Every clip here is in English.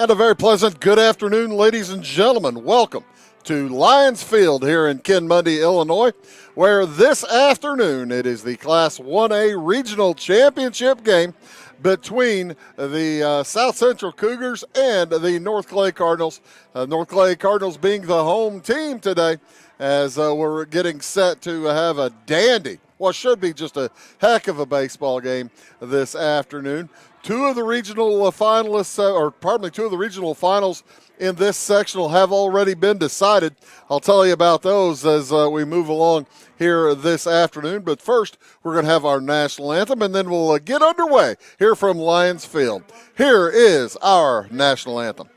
And a very pleasant good afternoon, ladies and gentlemen. Welcome to Lions Field here in Ken Mundy, Illinois, where this afternoon it is the Class 1A Regional Championship game between the South Central Cougars and the North Clay Cardinals. North Clay Cardinals being the home team today, as we're getting set to have a dandy, what should be just a heck of a baseball game this afternoon. Two of the regional finalists, two of the regional finals in this sectional have already been decided. I'll tell you about those as we move along here this afternoon. But first, we're going to have our national anthem, and then we'll get underway here from Lions Field. Here is our national anthem.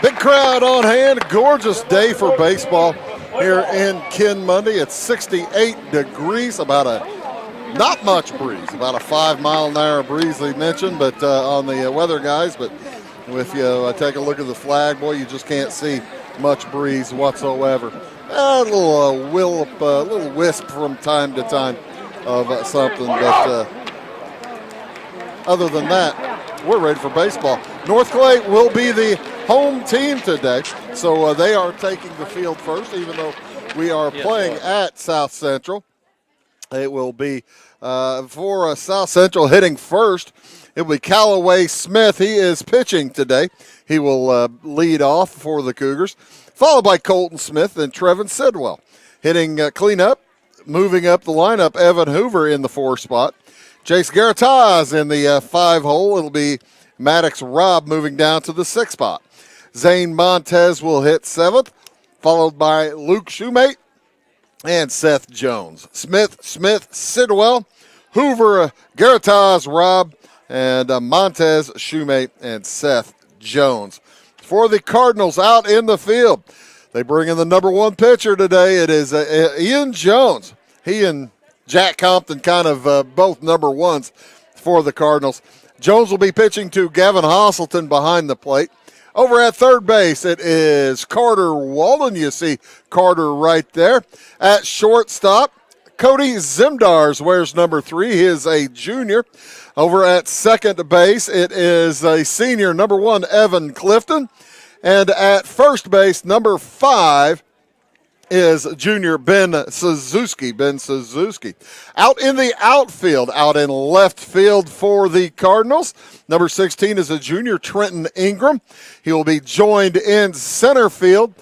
Big crowd on hand. Gorgeous day for baseball here in Ken Mundy. It's 68 degrees, not much breeze, about a 5-mile-an-hour breeze they mentioned, but on the weather guys. But if you take a look at the flag, boy, you just can't see much breeze whatsoever. A little wisp from time to time of something, but other than that, we're ready for baseball. North Clay will be the home team today, so they are taking the field first, even though we are playing at South Central. It will be for South Central hitting first. It will be Callaway Smith. He is pitching today. He will lead off for the Cougars, followed by Colton Smith and Trevin Sidwell. Hitting cleanup, moving up the lineup, Evan Hoover in the 4 spot. Chase Garataz in the 5 hole. It'll be Maddox Robb moving down to the 6 spot. Zane Montez will hit 7th, followed by Luke Shoemate and Seth Jones. Smith, Sidwell, Hoover, Garataz, Robb, and Montez, Shoemate, and Seth Jones. For the Cardinals out in the field, they bring in the number 1 pitcher today. It is Ian Jones. He and Jack Compton kind of both number 1s for the Cardinals. Jones will be pitching to Gavin Hosselton behind the plate. Over at third base, it is Carter Walden. You see Carter right there. At shortstop, Cody Zimdars wears number 3. He is a junior. Over at second base, it is a senior, number 1, Evan Clifton. And at first base, number 5, is junior Ben Suzuki. Out in the outfield, out in left field for the Cardinals, number 16 is a junior, Trenton Ingram. He will be joined in center field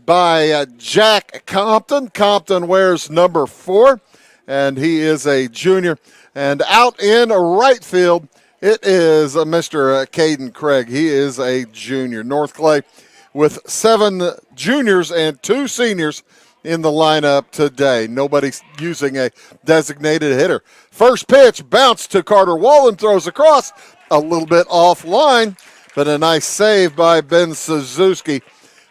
by Jack Compton. Compton wears number 4, and he is a junior. And out in right field, it is Mr. Caden Craig. He is a junior. North Clay with 7 juniors and 2 seniors in the lineup today. Nobody's using a designated hitter. First pitch, bounce to Carter Wallen, throws across, a little bit offline, but a nice save by Ben Suzuki,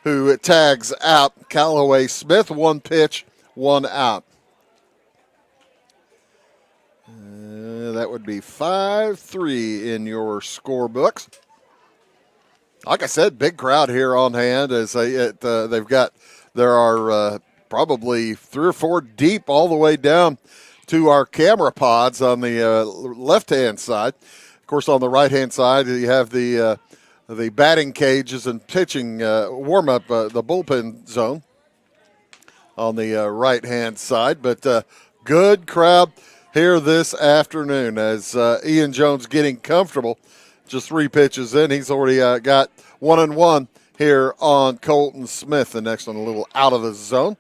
who tags out Callaway Smith. 1 pitch, 1 out. That would be 5-3 in your scorebooks. like I said, big crowd here on hand as there are probably 3 or 4 deep all the way down to our camera pods on the left-hand side. Of course, on the right-hand side, you have the batting cages and pitching warm-up, the bullpen zone on the right-hand side. But good crowd here this afternoon as Ian Jones getting comfortable. Just 3 pitches in. He's already got 1-1 here on Colton Smith. The next one a little out of the zone.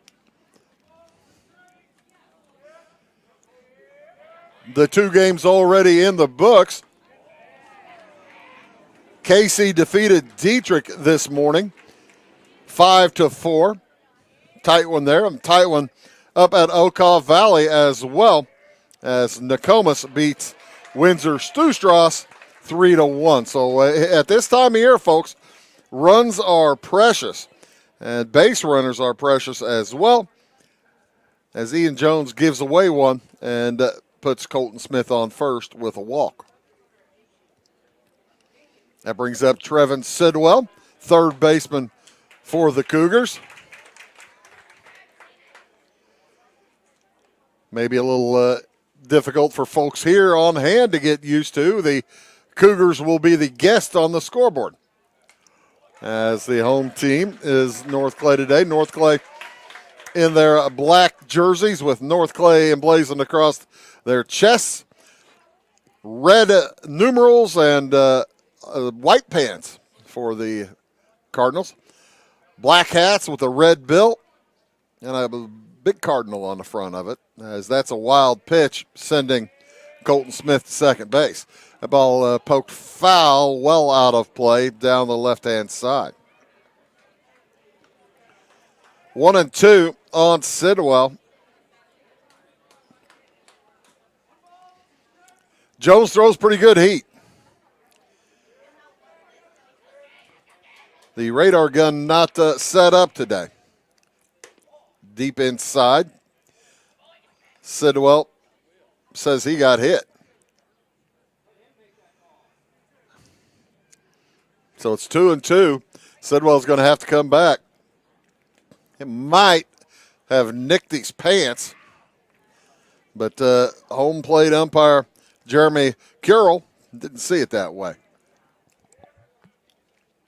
The 2 games already in the books. Casey defeated Dietrich this morning, 5-4. Tight one there. A tight one up at Okaw Valley as well, as Nokomis beats Windsor Stewstrasse 3-1. So at this time of year, folks, runs are precious, and base runners are precious as well, as Ian Jones gives away one and puts Colton Smith on first with a walk. That brings up Trevin Sidwell, third baseman for the Cougars. Maybe a little difficult for folks here on hand to get used to. The Cougars will be the guest on the scoreboard, as the home team is North Clay today. North Clay in their black jerseys with North Clay emblazoned across their chests, red numerals, and white pants for the Cardinals. Black hats with a red bill and a big cardinal on the front of it, as that's a wild pitch sending Colton Smith to second base. That ball poked foul, well out of play down the left-hand side. 1-2 on Sidwell. Jones throws pretty good heat. The radar gun not set up today. Deep inside. Sidwell says he got hit. So it's 2-2. Sidwell's going to have to come back. It might have nicked his pants, but home plate umpire Jeremy Currell didn't see it that way.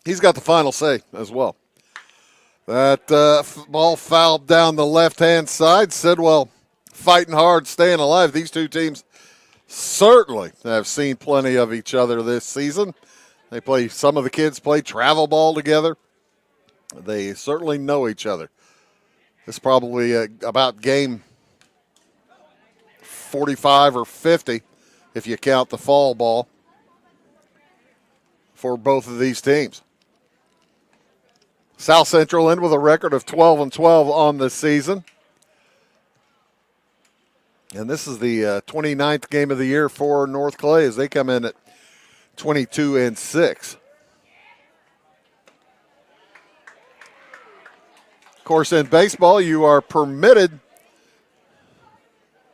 He's got the final say as well. That ball fouled down the left-hand side. Sidwell fighting hard, staying alive. These 2 teams certainly have seen plenty of each other this season. Some of the kids play travel ball together. They certainly know each other. It's probably about game 45 or 50 if you count the fall ball for both of these teams. South Central in with a record of 12-12 on the season. And this is the 29th game of the year for North Clay as they come in at 22-6. Of course, in baseball, you are permitted,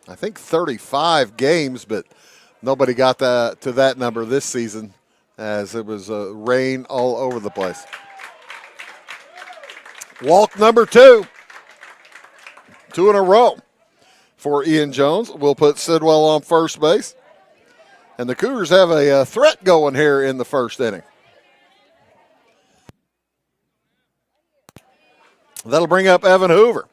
I think, 35 games, but nobody got to that number this season as it was rain all over the place. Walk number 2. 2 in a row for Ian Jones. We'll put Sidwell on first base. And the Cougars have a threat going here in the first inning. That'll bring up Evan Hoover.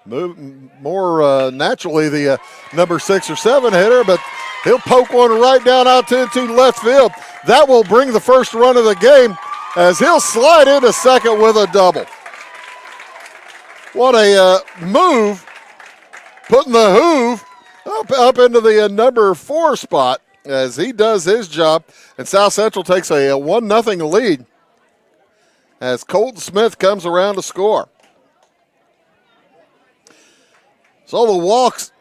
More naturally the number 6 or 7 hitter, but he'll poke one right down out into left field. That will bring the first run of the game as he'll slide into second with a double. What a move, putting the Hoove up into the number 4 spot as he does his job. And South Central takes a 1-0 lead as Colton Smith comes around to score. So the walks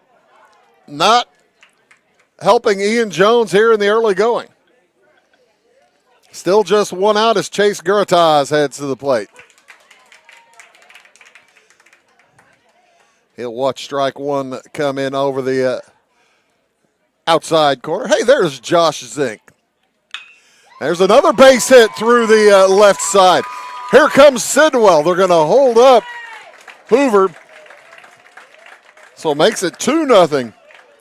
not helping Ian Jones here in the early going. Still just 1 out as Chase Guritas heads to the plate. He'll watch strike 1 come in over the outside corner. Hey, there's Josh Zink. There's another base hit through the left side. Here comes Sidwell. They're going to hold up Hoover. So it makes it 2-0.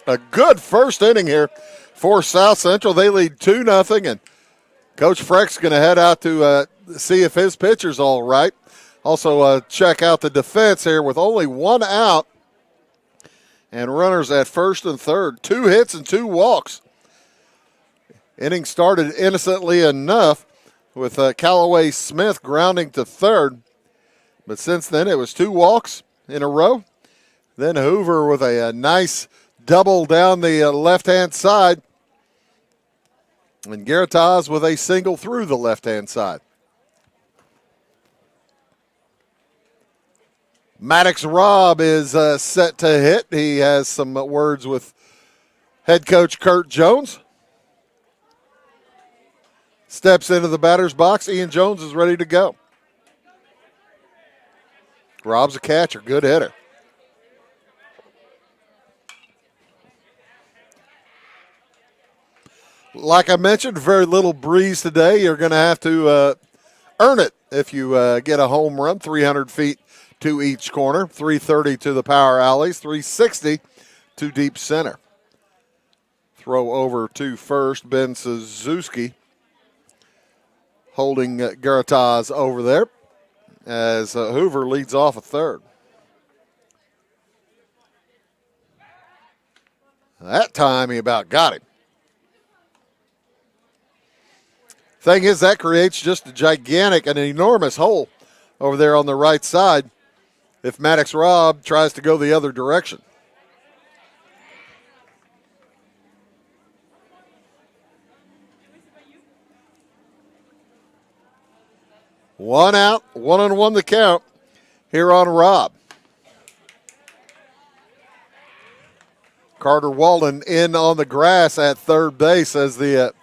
A good first inning here for South Central. They lead 2-0, and Coach Freck's going to head out to see if his pitcher's all right. Also check out the defense here with only one out and runners at first and third. 2 hits and 2 walks. Inning started innocently enough with Callaway Smith grounding to third. But since then, it was 2 walks in a row. Then Hoover with a nice double down the left-hand side. And Garatas with a single through the left-hand side. Maddox Robb is set to hit. He has some words with head coach Kurt Jones. Steps into the batter's box. Ian Jones is ready to go. Robb's a catcher, good hitter. Like I mentioned, very little breeze today. You're going to have to earn it if you get a home run, 300 feet to each corner, 330 to the power alleys, 360 to deep center. Throw over to first, Ben Suzuki holding Garatas over there as Hoover leads off a third. That time he about got him. Thing is, that creates just a gigantic, an enormous hole over there on the right side if Maddox Robb tries to go the other direction. One out, 1-1 the count here on Robb. Carter Walden in on the grass at third base as the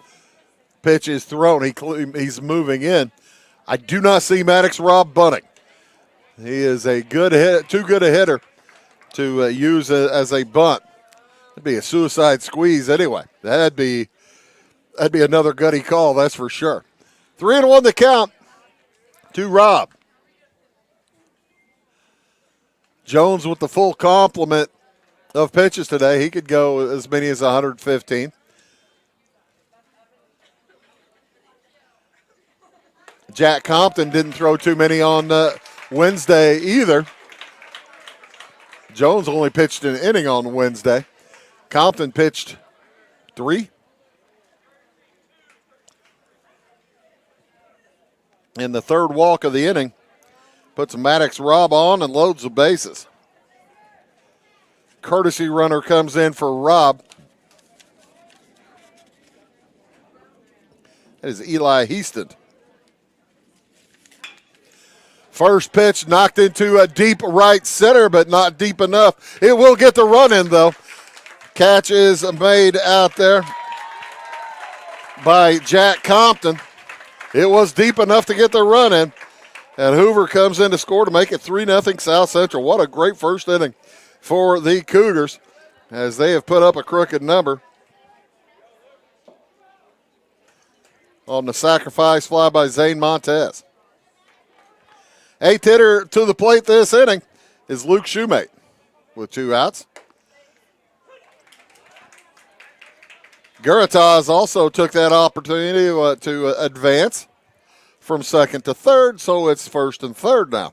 pitch is thrown. He's moving in. I do not see Maddox Robb bunting. He is a good hit, too good a hitter to use as a bunt. That'd be a suicide squeeze anyway. That'd be another gutty call, that's for sure. 3-1 the count to Robb. Jones with the full complement of pitches today. He could go as many as 115. Jack Compton didn't throw too many on Wednesday either. Jones only pitched an inning on Wednesday. Compton pitched 3. In the third walk of the inning, puts Maddox Robb on and loads the bases. Courtesy runner comes in for Robb. That is Eli Heaston. First pitch knocked into a deep right center, but not deep enough. It will get the run in, though. Catch is made out there by Jack Compton. It was deep enough to get the run in. And Hoover comes in to score to make it 3-0 South Central. What a great first inning for the Cougars as they have put up a crooked number on the sacrifice fly by Zane Montez. 8th hitter to the plate this inning is Luke Shoemate with 2 outs. Garatas also took that opportunity to advance from second to third, so it's first and third now.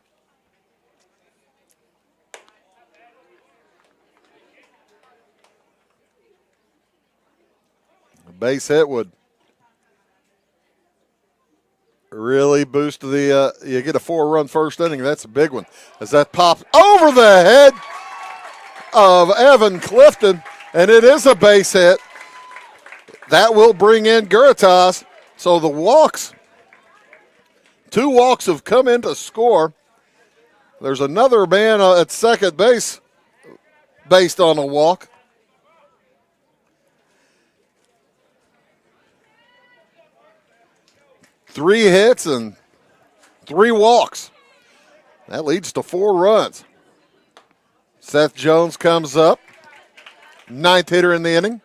A base hit would really boost the, you get a 4-run first inning. That's a big one. As that pops over the head of Evan Clifton, and it is a base hit. That will bring in Garatas. So the walks, 2 walks have come in to score. There's another man at second base based on a walk. Three hits and 3 walks. That leads to 4 runs. Seth Jones comes up. 9th hitter in the inning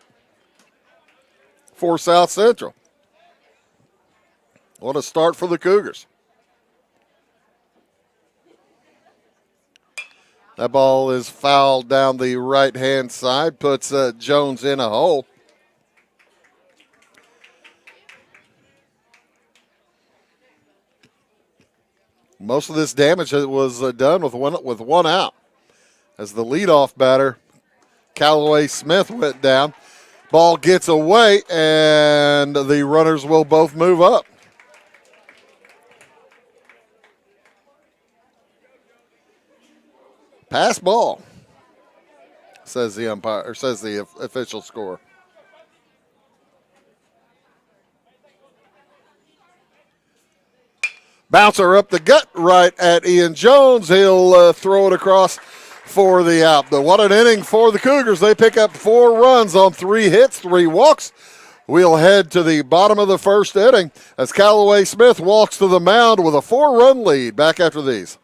for South Central. What a start for the Cougars. That ball is fouled down the right-hand side, puts Jones in a hole. Most of this damage was done with one out. As the leadoff batter, Callaway Smith, went down. Ball gets away, and the runners will both move up. Pass ball, says the umpire, or says the official score. Bouncer up the gut right at Ian Jones. He'll throw it across for the out. But what an inning for the Cougars. They pick up 4 runs on 3 hits, 3 walks. We'll head to the bottom of the first inning as Callaway Smith walks to the mound with a 4-run lead. Back after these.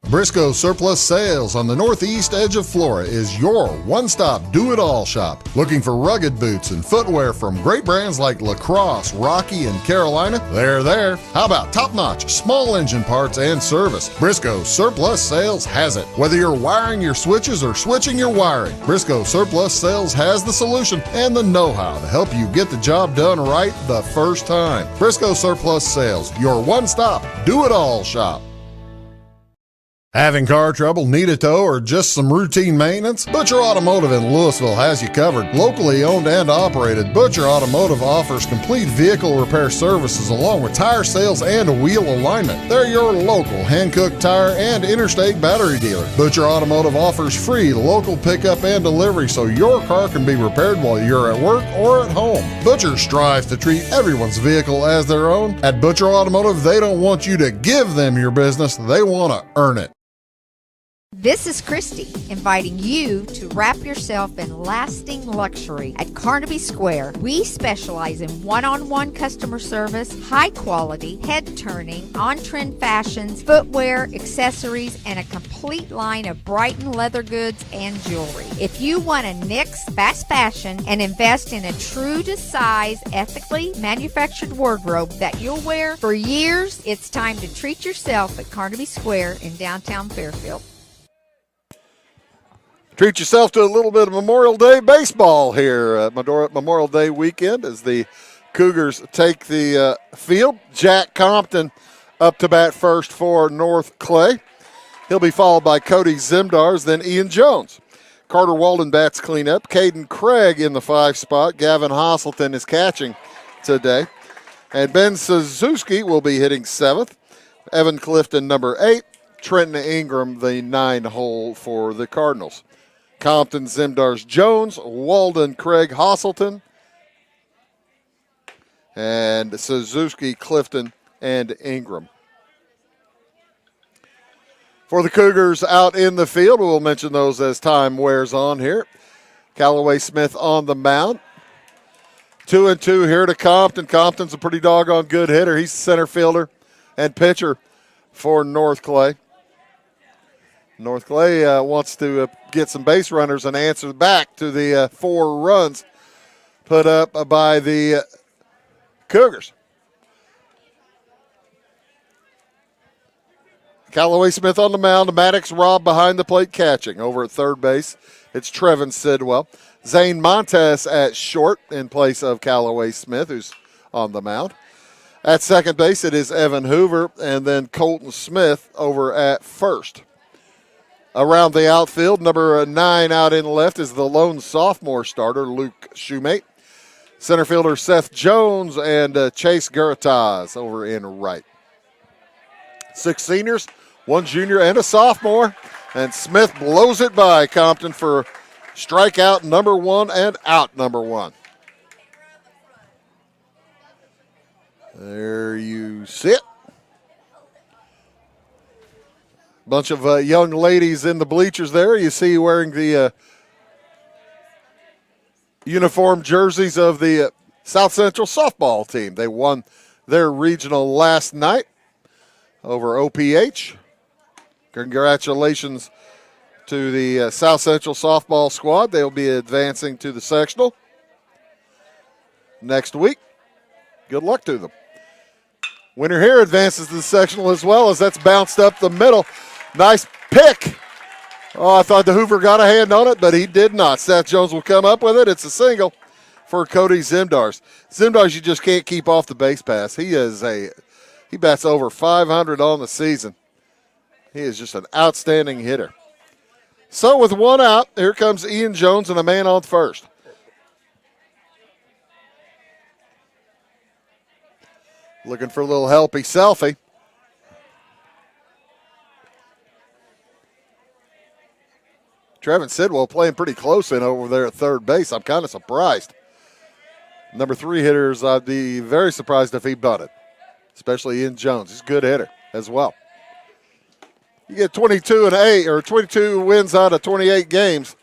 Briscoe Surplus Sales on the northeast edge of Flora is your one-stop do-it-all shop. Looking for rugged boots and footwear from great brands like Lacrosse, Rocky, and Carolina? They're there. How about top-notch small engine parts and service? Briscoe Surplus Sales has it. Whether you're wiring your switches or switching your wiring, Briscoe Surplus Sales has the solution and the know-how to help you get the job done right the first time. Briscoe Surplus Sales, your one-stop do-it-all shop. Having car trouble, need a tow, or just some routine maintenance? Butcher Automotive in Louisville has you covered. Locally owned and operated, Butcher Automotive offers complete vehicle repair services along with tire sales and wheel alignment. They're your local Hankook tire and interstate battery dealer. Butcher Automotive offers free local pickup and delivery so your car can be repaired while you're at work or at home. Butcher strives to treat everyone's vehicle as their own. At Butcher Automotive, they don't want you to give them your business, they want to earn it. This is Christy, inviting you to wrap yourself in lasting luxury at Carnaby Square. We specialize in one-on-one customer service, high quality, head-turning, on-trend fashions, footwear, accessories, and a complete line of Brighton leather goods and jewelry. If you want to nix fast fashion and invest in a true-to-size, ethically manufactured wardrobe that you'll wear for years, it's time to treat yourself at Carnaby Square in downtown Fairfield. Treat yourself to a little bit of Memorial Day baseball here. Memorial Day weekend as the Cougars take the field. Jack Compton up to bat first for North Clay. He'll be followed by Cody Zimdars, then Ian Jones. Carter Walden bats cleanup. Caden Craig in the 5 spot. Gavin Hasselton is catching today. And Ben Suzuki will be hitting 7th. Evan Clifton, number 8. Trenton Ingram, the 9 hole for the Cardinals. Compton, Zimdars, Jones, Walden, Craig, Hasselton, and Suzuki, Clifton, and Ingram. For the Cougars out in the field, we'll mention those as time wears on here. Callaway Smith on the mound. 2-2 here to Compton. Compton's a pretty doggone good hitter. He's the center fielder and pitcher for North Clay. North Clay wants to get some base runners and answer back to the 4 runs put up by the Cougars. Callaway Smith on the mound. Maddox Robb behind the plate catching. Over at third base, it's Trevin Sidwell. Zane Montes at short in place of Callaway Smith, who's on the mound. At second base, it is Evan Hoover, and then Colton Smith over at first. Around the outfield, number 9 out in left is the lone sophomore starter, Luke Shoemate. Center fielder Seth Jones and Chase Guritas over in right. 6 seniors, 1 junior, and a sophomore. And Smith blows it by Compton for strikeout number 1 and out number 1. There you sit. Bunch of young ladies in the bleachers there. You see wearing the uniform jerseys of the South Central softball team. They won their regional last night over OPH. Congratulations to the South Central softball squad. They'll be advancing to the sectional next week. Good luck to them. Winner here advances to the sectional as well as that's bounced up the middle. Nice pick. Oh, I thought the Hoover got a hand on it, but he did not. Seth Jones will come up with it. It's a single for Cody Zimdars. Zimdars, you just can't keep off the base pass. He bats over 500 on the season. He is just an outstanding hitter. So with one out, here comes Ian Jones and a man on first. Looking for a little helpy selfie. Trevin Sidwell playing pretty close in over there at third base. I'm kind of surprised. Number 3 hitters, I'd be very surprised if he bunted, especially Ian Jones. He's a good hitter as well. You get 22 wins out of 28 games.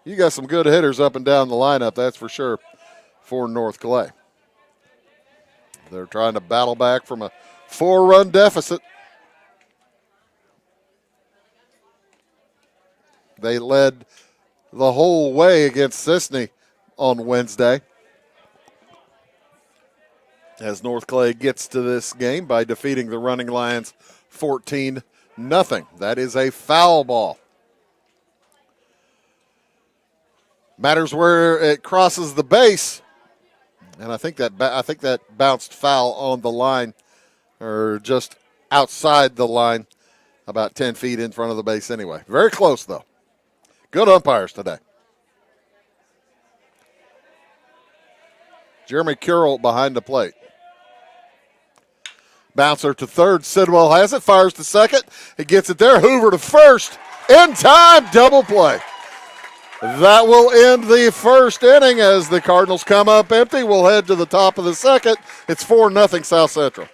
You got some good hitters up and down the lineup, that's for sure, for North Clay. They're trying to battle back from a 4-run deficit. They led the whole way against Sisney on Wednesday, as North Clay gets to this game by defeating the Running Lions 14-0. That is a foul ball. Matters where it crosses the base, and I think that bounced foul on the line, or just outside the line, about 10 feet in front of the base anyway. Very close, though. Good umpires today. Jeremy Curl behind the plate. Bouncer to third. Sidwell has it. Fires to second. He gets it there. Hoover to first. In time. Double play. That will end the first inning as the Cardinals come up empty. We'll head to the top of the second. It's 4-0 South Central.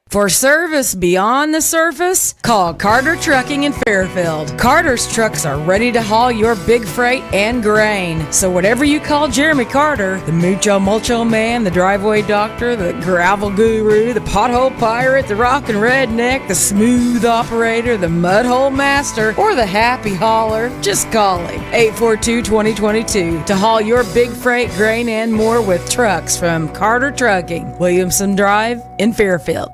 For service beyond the surface, call Carter Trucking in Fairfield. Carter's trucks are ready to haul your big freight and grain. So whatever you call Jeremy Carter, the Mucho Mulcho Man, the driveway doctor, the gravel guru, the pothole pirate, the rockin' redneck, the smooth operator, the mudhole master, or the happy hauler, just call him. 842-2022 to haul your big freight, grain, and more with trucks from Carter Trucking, Williamson Drive in Fairfield.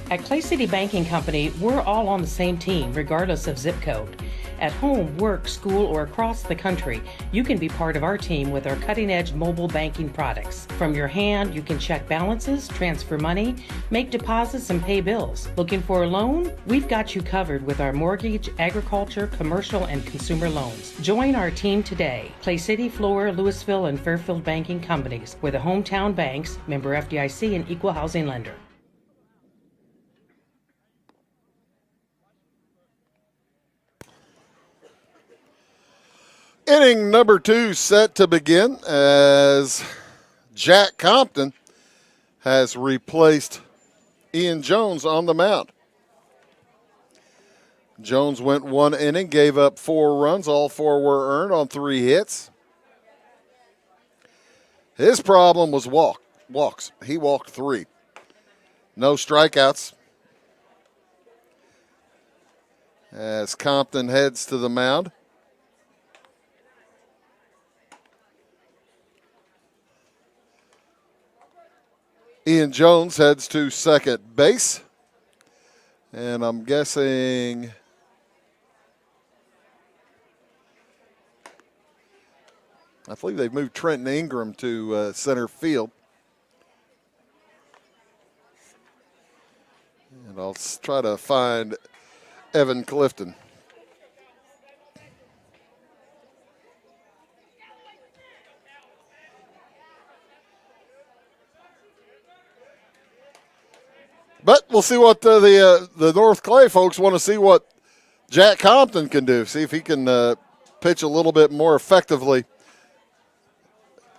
At Clay City Banking Company, we're all on the same team, regardless of zip code. At home, work, school, or across the country, you can be part of our team with our cutting-edge mobile banking products. From your hand, you can check balances, transfer money, make deposits, and pay bills. Looking for a loan? We've got you covered with our mortgage, agriculture, commercial, and consumer loans. Join our team today. Clay City, Flora, Louisville, and Fairfield Banking Companies. We're the hometown banks, member FDIC, and equal housing lender. Inning number 2 set to begin as Jack Compton has replaced Ian Jones on the mound. Jones went 1 inning, gave up 4 runs. All 4 were earned on 3 hits. His problem was walks. He walked 3. No strikeouts as Compton heads to the mound. Ian Jones heads to second base. And I'm guessing I believe they've moved Trenton Ingram to center field. And I'll try to find Evan Clifton. But we'll see what the North Clay folks want to see what Jack Compton can do. See if he can pitch a little bit more effectively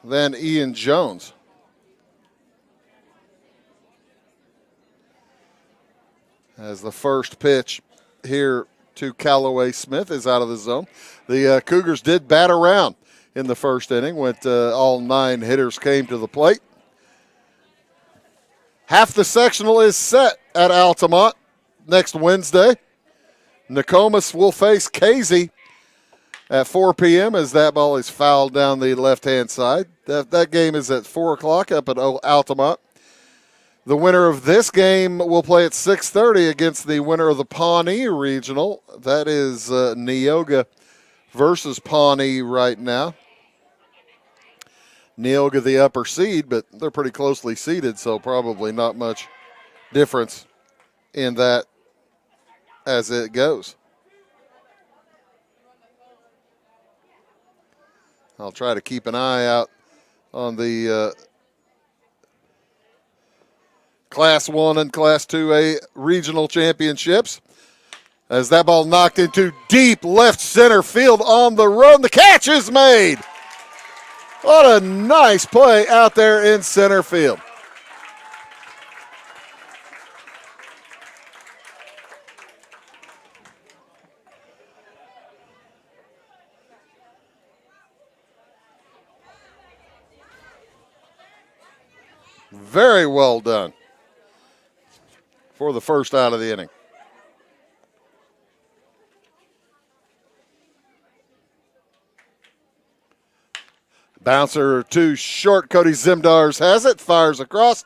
than Ian Jones. As the first pitch here to Callaway Smith is out of the zone. The Cougars did bat around in the first inning. All 9 hitters came to the plate. Half the sectional is set at Altamont next Wednesday. Nokomis will face Casey at 4 p.m. as that ball is fouled down the left-hand side. That game is at 4 o'clock up at Altamont. The winner of this game will play at 6:30 against the winner of the Pawnee Regional. That is Neoga versus Pawnee right now. Neoga the upper seed, but they're pretty closely seeded, so probably not much difference in that as it goes. I'll try to keep an eye out on the Class 1 and Class 2A regional championships. As that ball knocked into deep left center field on the run, the catch is made. What a nice play out there in center field. Very well done for the first out of the inning. Bouncer too short. Cody Zimdars has it, fires across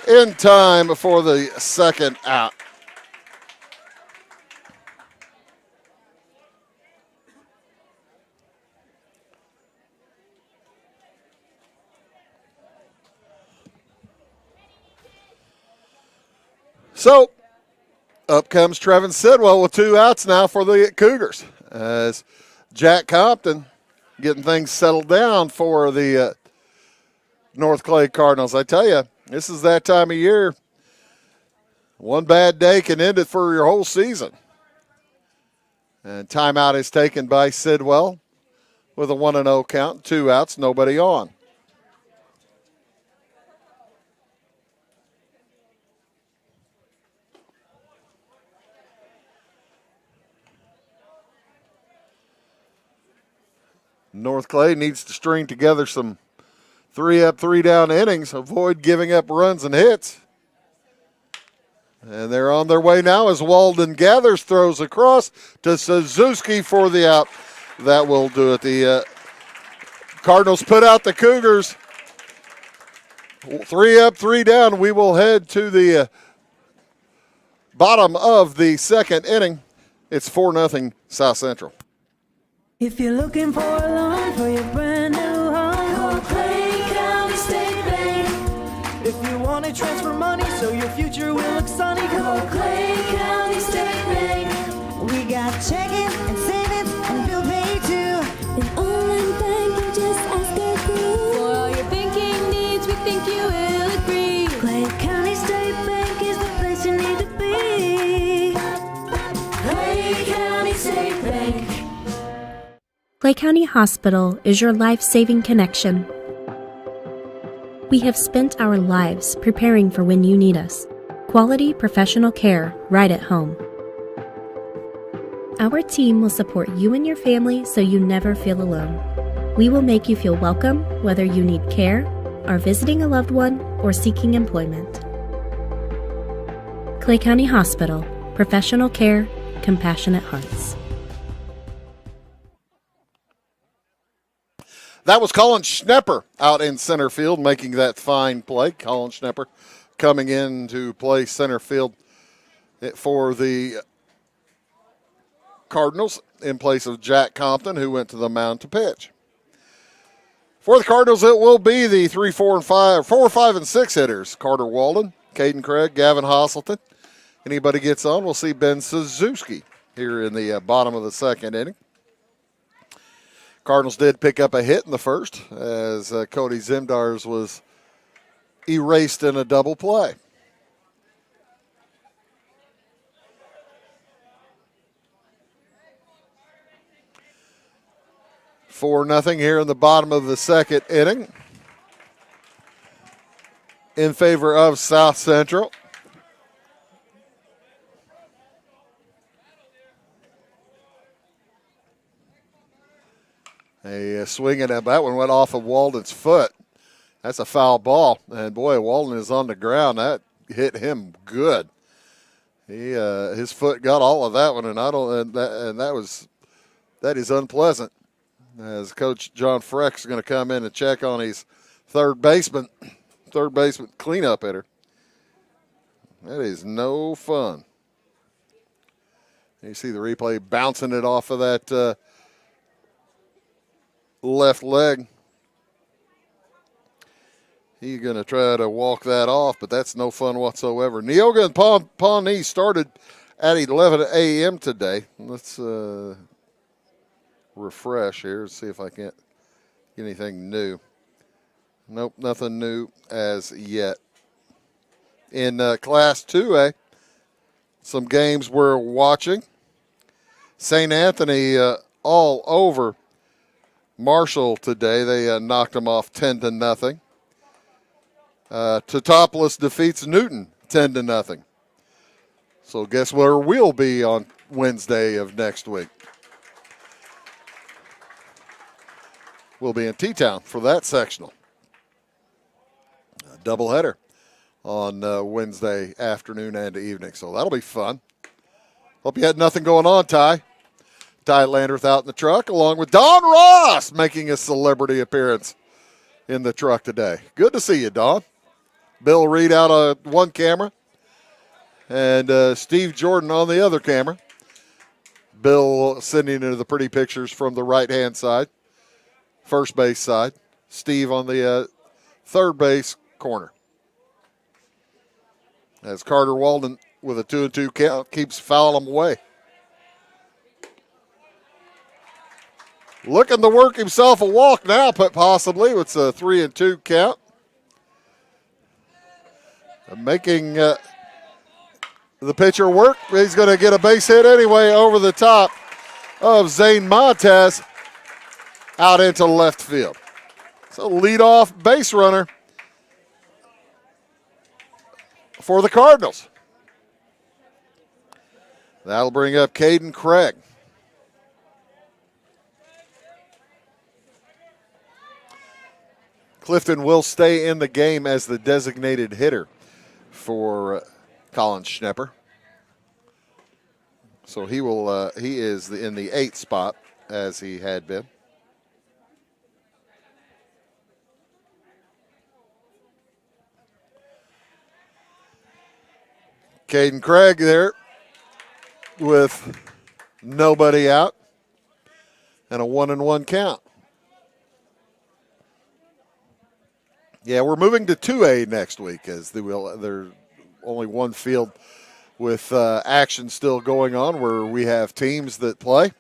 in time for the second out. So, up comes Trevin Sidwell with 2 outs now for the Cougars. As Jack Compton getting things settled down for the North Clay Cardinals. I tell you, this is that time of year. One bad day can end it for your whole season. And timeout is taken by Sidwell with a 1-0 count, 2 outs, nobody on. North Clay needs to string together some 3-up, 3-down innings, avoid giving up runs and hits. And they're on their way now as Walden Gathers throws across to Suzuki for the out. That will do it. The Cardinals put out the Cougars. 3-up, 3-down. We will head to the bottom of the second inning. It's 4-0 South Central. If you're looking for a loan for your brand new home, call Clay County State Bank. If you want to transfer money so your future will look sunny, call Clay County State Bank. We got checking and savings and bill pay too. An online bank, you just ask our crew. For all your banking needs, we think you will agree. Clay County State Bank is the place you need to be. Clay County State Bank. Clay County Hospital is your life-saving connection. We have spent our lives preparing for when you need us. Quality professional care right at home. Our team will support you and your family so you never feel alone. We will make you feel welcome whether you need care, are visiting a loved one, or seeking employment. Clay County Hospital. Professional care, compassionate hearts. That was Colin Schnepper out in center field making that fine play. Colin Schnepper coming in to play center field for the Cardinals in place of Jack Compton, who went to the mound to pitch. For the Cardinals, it will be the 3, 4, 5, and 6 hitters. Carter Walden, Caden Craig, Gavin Hosselton. Anybody gets on, we'll see Ben Suzuki here in the bottom of the second inning. Cardinals did pick up a hit in the first as Cody Zimdars was erased in a double play. For 4-0 here in the bottom of the second inning in favor of South Central. A swing and that one went off of Walden's foot. That's a foul ball, and boy, Walden is on the ground. That hit him good. His foot got all of that one, and that is unpleasant. As Coach John Freck is going to come in and check on his third baseman cleanup hitter. That is no fun. You see the replay bouncing it off of that left leg. He's going to try to walk that off, but that's no fun whatsoever. Neoga and Pawnee started at 11 a.m. today. Let's refresh here and see if I can't get anything new. Nope, nothing new as yet. In Class 2A, some games we're watching. St. Anthony all over Marshall today. They knocked them off 10-0. Teutopolis defeats Newton 10-0. So guess where we'll be on Wednesday of next week? We'll be in T-Town for that sectional. A doubleheader on Wednesday afternoon and evening. So that'll be fun. Hope you had nothing going on, Ty. Ty Landreth out in the truck, along with Don Ross making a celebrity appearance in the truck today. Good to see you, Don. Bill Reed out on one camera, and Steve Jordan on the other camera. Bill sending into the pretty pictures from the right-hand side, first base side. Steve on the third base corner. As Carter Walden with a 2-2 count keeps fouling them away. Looking to work himself a walk now, but possibly it's a 3-2 count. Making the pitcher work. He's going to get a base hit anyway over the top of Zane Montez out into left field. So leadoff base runner for the Cardinals. That'll bring up Caden Craig. Clifton will stay in the game as the designated hitter for Colin Schnepper. So he is in the 8th spot as he had been. Caden Craig there with nobody out and a 1-1 count. Yeah, we're moving to 2A next week as there's only one field with action still going on where we have teams that play.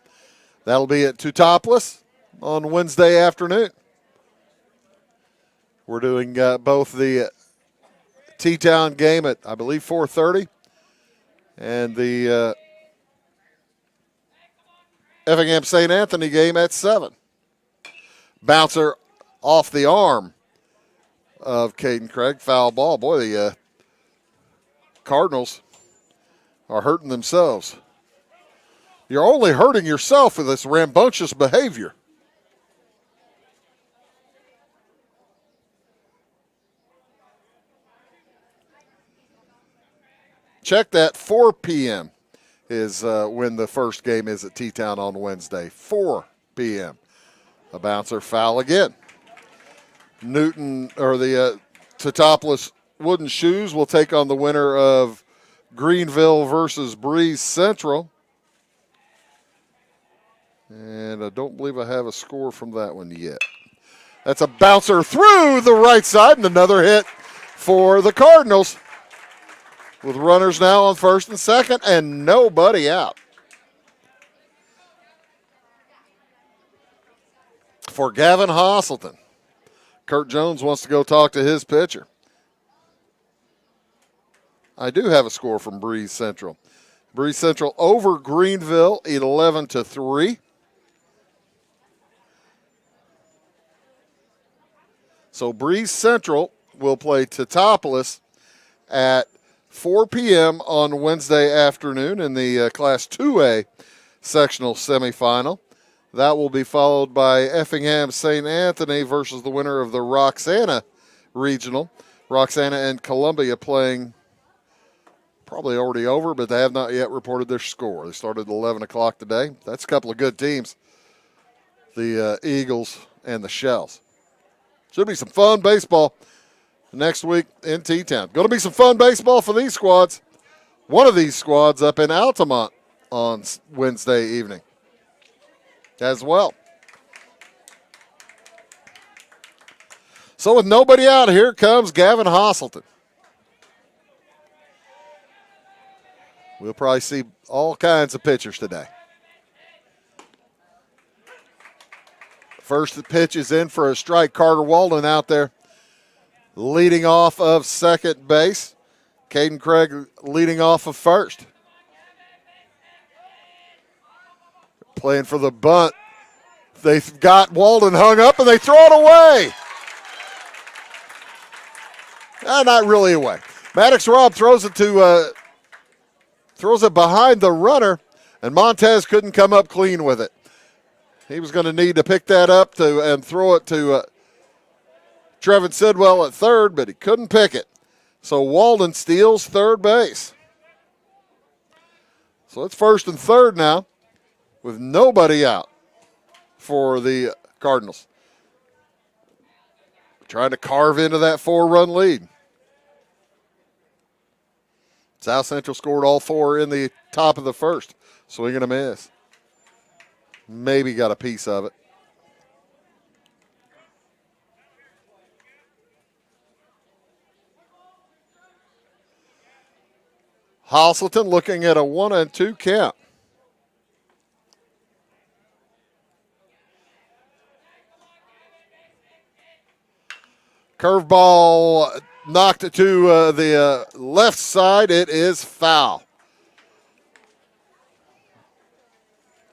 That'll be at Teutopolis on Wednesday afternoon. We're doing both the T-Town game at, I believe, 4:30 and the Effingham St. Anthony game at 7. Bouncer off the arm of Caden Craig. Foul ball. Boy, the Cardinals are hurting themselves. You're only hurting yourself with this rambunctious behavior. Check that, 4 p.m. is when the first game is at T-Town on Wednesday. 4 p.m. A bouncer foul again. Newton, or the Teutopolis Wooden Shoes will take on the winner of Greenville versus Breeze Central. And I don't believe I have a score from that one yet. That's a bouncer through the right side and another hit for the Cardinals. With runners now on first and second and nobody out. For Gavin Hosselton, Kurt Jones wants to go talk to his pitcher. I do have a score from Breeze Central. Breeze Central over Greenville 11-3. So Breeze Central will play Teutopolis at 4 p.m. on Wednesday afternoon in the Class 2A sectional semifinal. That will be followed by Effingham St. Anthony versus the winner of the Roxana Regional. Roxana and Columbia playing probably already over, but they have not yet reported their score. They started at 11 o'clock today. That's a couple of good teams, the Eagles and the Shells. Should be some fun baseball next week in T-Town. Going to be some fun baseball for these squads. One of these squads up in Altamont on Wednesday evening as well. So with nobody out, here comes Gavin Hosselton. We'll probably see all kinds of pitchers today. First pitch is in for a strike. Carter Walden out there leading off of second base. Caden Craig leading off of first. Playing for the bunt. They've got Walden hung up and they throw it away. Not really away. Maddox Robb throws it behind the runner, and Montez couldn't come up clean with it. He was going to need to pick that up and throw it to Trevin Sidwell at third, but he couldn't pick it. So Walden steals third base. So it's first and third now with nobody out for the Cardinals. Trying to carve into that 4-run lead. South Central scored all 4 in the top of the first. Swing and a miss. Maybe got a piece of it. Hosselton looking at a 1-2 count. Curveball knocked it to the left side. It is foul.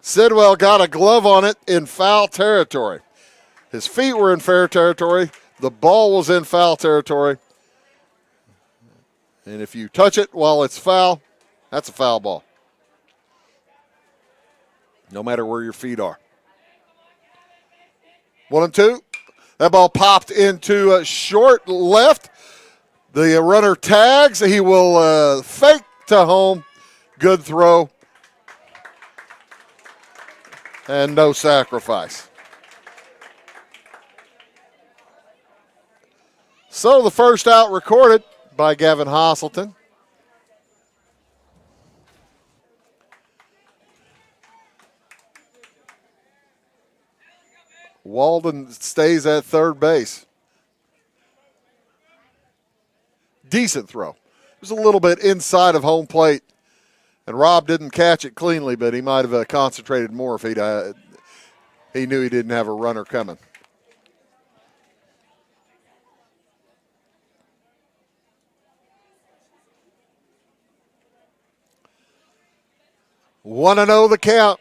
Sidwell got a glove on it in foul territory. His feet were in fair territory. The ball was in foul territory. And if you touch it while it's foul, that's a foul ball. No matter where your feet are. 1-2. That ball popped into short left. The runner tags. He will fake to home. Good throw. And no sacrifice. So the first out recorded by Gavin Hosselton. Walden stays at third base. Decent throw. It was a little bit inside of home plate. And Rob didn't catch it cleanly, but he might have concentrated more if he knew he didn't have a runner coming. Want to know the count.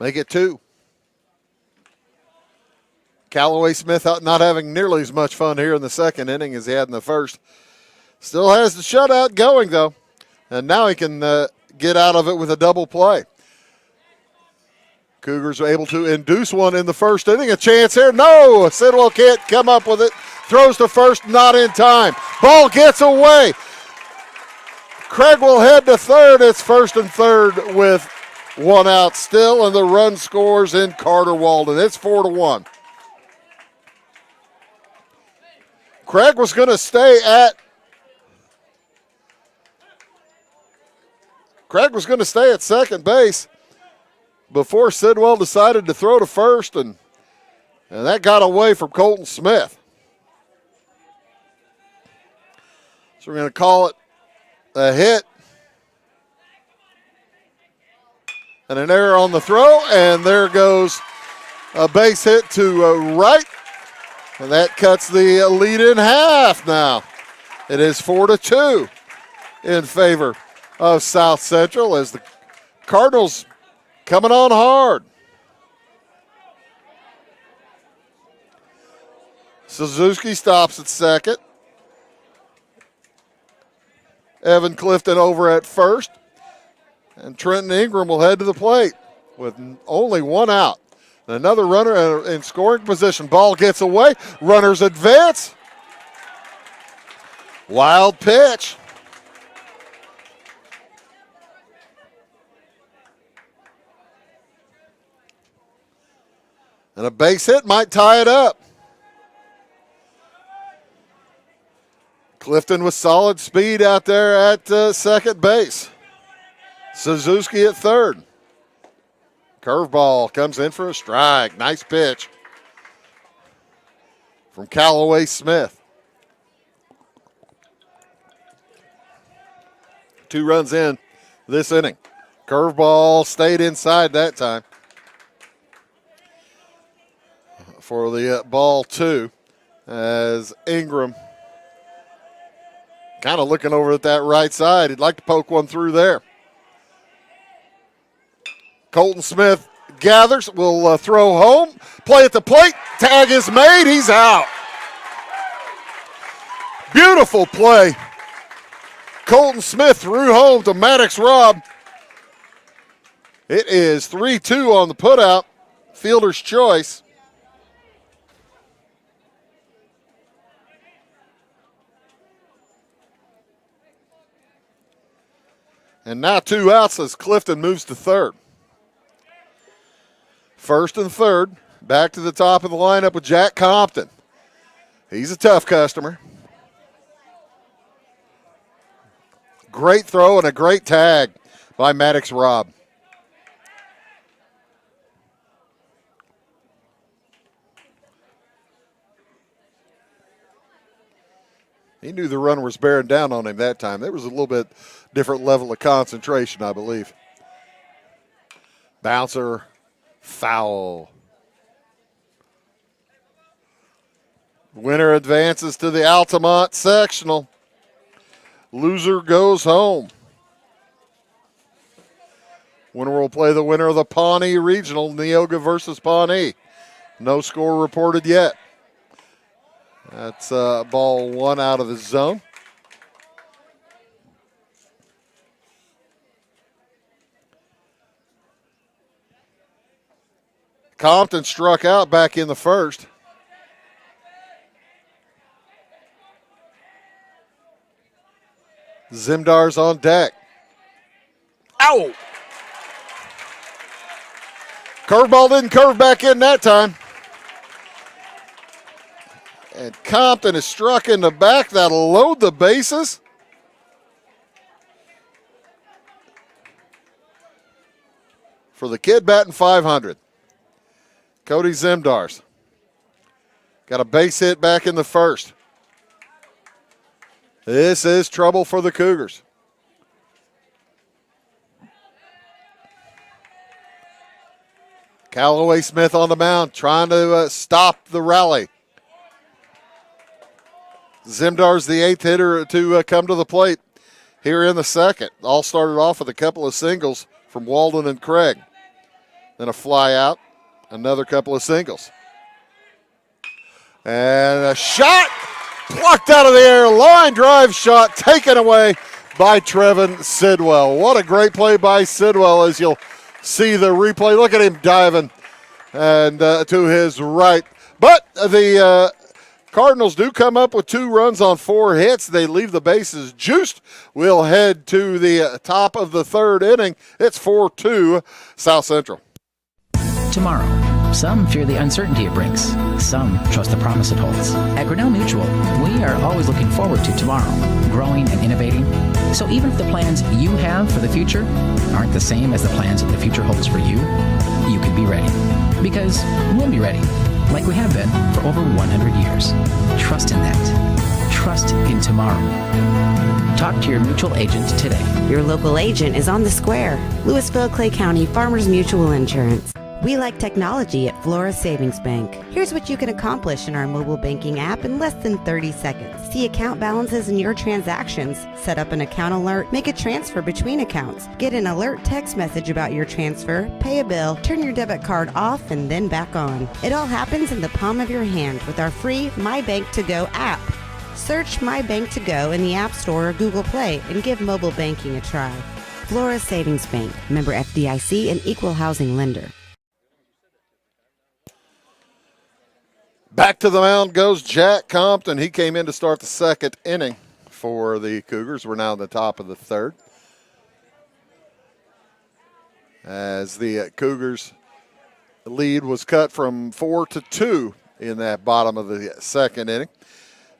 Make it 2. Callaway Smith not having nearly as much fun here in the second inning as he had in the first. Still has the shutout going, though. And now he can get out of it with a double play. Cougars are able to induce one in the first inning. A chance here. No! Sidwell can't come up with it. Throws to first, not in time. Ball gets away. Craig will head to third. It's first and third with one out still, and the run scores in Carter Walden. It's 4-1. Craig was going to stay at second base before Sidwell decided to throw to first, and that got away from Colton Smith. So we're going to call it a hit. And an error on the throw, and there goes a base hit to right. And that cuts the lead in half now. It is 4-2 in favor of South Central as the Cardinals coming on hard. Suzuki stops at second. Evan Clifton over at first. And Trenton Ingram will head to the plate with only one out. And another runner in scoring position. Ball gets away. Runners advance. Wild pitch. And a base hit might tie it up. Clifton with solid speed out there at second base. Suzuki at third. Curveball comes in for a strike. Nice pitch from Callaway Smith. 2 runs in this inning. Curveball stayed inside that time. For the ball 2 as Ingram kind of looking over at that right side. He'd like to poke one through there. Colton Smith gathers, will throw home. Play at the plate. Tag is made. He's out. Beautiful play. Colton Smith threw home to Maddox Robb. It is 3-2 on the putout. Fielder's choice. And now 2 outs as Clifton moves to third. First and third, back to the top of the lineup with Jack Compton. He's a tough customer. Great throw and a great tag by Maddox Robb. He knew the runner was bearing down on him that time. There was a little bit different level of concentration, I believe. Bouncer, foul. Winner advances to the Altamont sectional. Loser goes home. Winner will play the winner of the Pawnee Regional, Neoga versus Pawnee. No score reported yet. That's ball 1 out of the zone. Compton struck out back in the first. Zimdar's on deck. Ow! Curveball didn't curve back in that time. And Compton is struck in the back. That'll load the bases. For the kid batting .500. Cody Zimdars. Got a base hit back in the first. This is trouble for the Cougars. Callaway Smith on the mound trying to stop the rally. Zimdar's the 8th hitter to come to the plate here in the second. All started off with a couple of singles from Walden and Craig. Then a fly out, another couple of singles. And a shot plucked out of the air, line drive shot taken away by Trevin Sidwell. What a great play by Sidwell as you'll see the replay. Look at him diving and to his right. But the Cardinals do come up with 2 runs on 4 hits. They leave the bases juiced. We'll head to the top of the third inning. It's 4-2 South Central. Tomorrow, some fear the uncertainty it brings. Some trust the promise it holds. At Grinnell Mutual, we are always looking forward to tomorrow, growing and innovating. So even if the plans you have for the future aren't the same as the plans the future holds for you, you can be ready. Because we'll be ready, like we have been for over 100 years. Trust in that. Trust in tomorrow. Talk to your mutual agent today. Your local agent is on the square. Louisville, Clay County Farmers Mutual Insurance. We like technology at Flora Savings Bank. Here's what you can accomplish in our mobile banking app in less than 30 seconds. See account balances in your transactions, set up an account alert, make a transfer between accounts, get an alert text message about your transfer, pay a bill, turn your debit card off and then back on. It all happens in the palm of your hand with our free My Bank to Go app. Search My Bank to Go in the App Store or Google Play and give mobile banking a try. Flora Savings Bank, member FDIC and equal housing lender. Back to the mound goes Jack Compton. He came in to start the second inning for the Cougars. We're now in the top of the third. As the Cougars The lead was cut from 4-2 in that bottom of the second inning.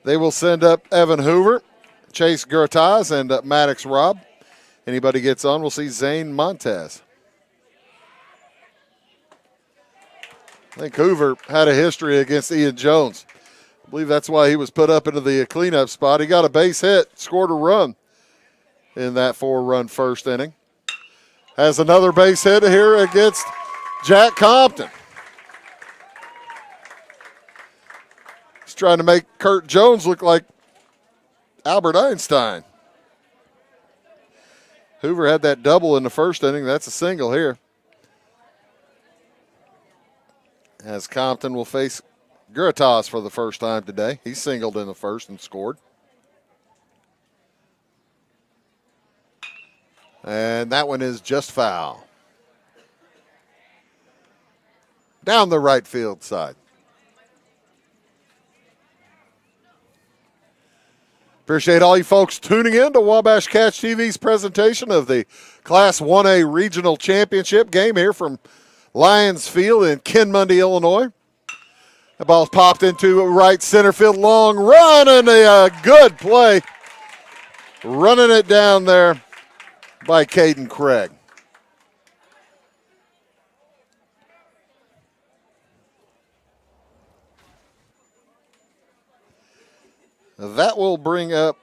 They will send up Evan Hoover, Chase Gurtaz, and Maddox Robb. Anybody gets on, we'll see Zane Montez. I think Hoover had a history against Ian Jones. I believe that's why he was put up into the cleanup spot. He got a base hit, scored a run in that 4-run first inning. Has another base hit here against Jack Compton. He's trying to make Kurt Jones look like Albert Einstein. Hoover had that double in the first inning. That's a single here. As Compton will face Gurtaz for the first time today. He singled in the first and scored. And that one is just foul. Down the right field side. Appreciate all you folks tuning in to Wabash Catch TV's presentation of the Class 1A Regional Championship game here from Lions Field in Kinmundy, Illinois. The ball's popped into right center field. Long run and a good play. Running it down there by Caden Craig. That will bring up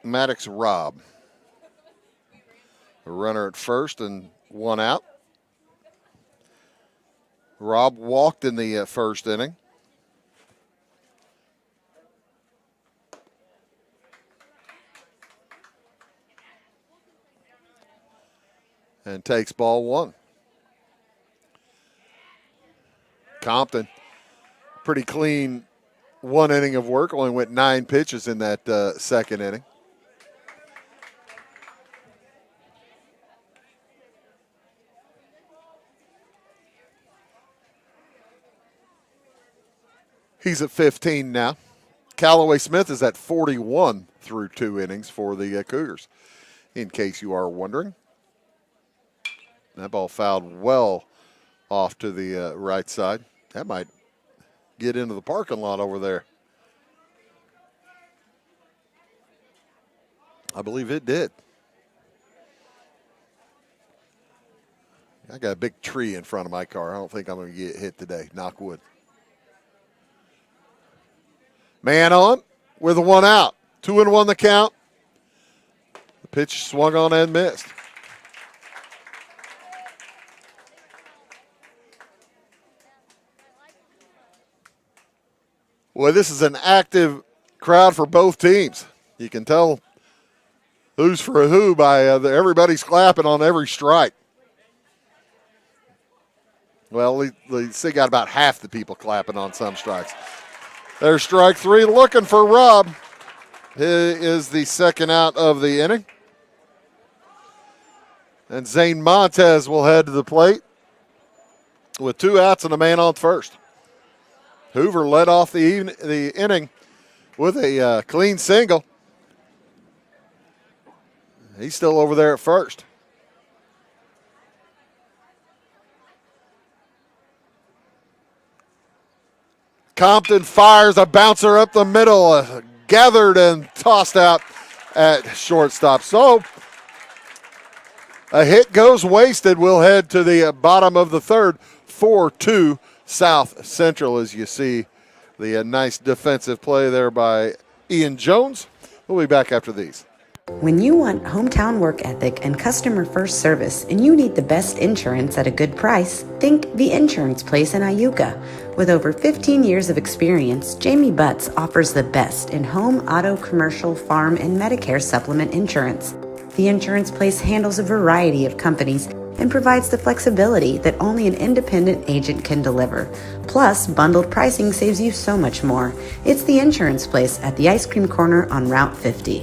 Maddox Robb. A runner at first and one out. Robb walked in the first inning. And takes ball one. Compton, pretty clean 1 inning of work. Only went 9 pitches in that second inning. He's at 15 now. Callaway Smith is at 41 through 2 innings for the Cougars, in case you are wondering. That ball fouled well off to the right side. That might get into the parking lot over there. I believe it did. I got a big tree in front of my car. I don't think I'm going to get hit today. Knock wood. Man on with a 1 out. 2-1 the count. The pitch swung on and missed. Well, this is an active crowd for both teams. You can tell who's for who by everybody's clapping on every strike. Well, we see got about half the people clapping on some strikes. There's strike 3 looking for Robb. He is the second out of the inning. And Zane Montez will head to the plate with 2 outs and a man on first. Hoover led off the inning with a clean single. He's still over there at first. Compton fires a bouncer up the middle, gathered and tossed out at shortstop. So a hit goes wasted. We'll head to the bottom of the third, 4-2 South Central, as you see the nice defensive play there by Ian Jones. We'll be back after these. When you want hometown work ethic and customer first service and you need the best insurance at a good price, think The Insurance Place in Iuka. With over 15 years of experience, Jamie Butts offers the best in home, auto, commercial, farm, and Medicare supplement insurance. The Insurance Place handles a variety of companies and provides the flexibility that only an independent agent can deliver. Plus, bundled pricing saves you so much more. It's The Insurance Place at the Ice Cream Corner on Route 50.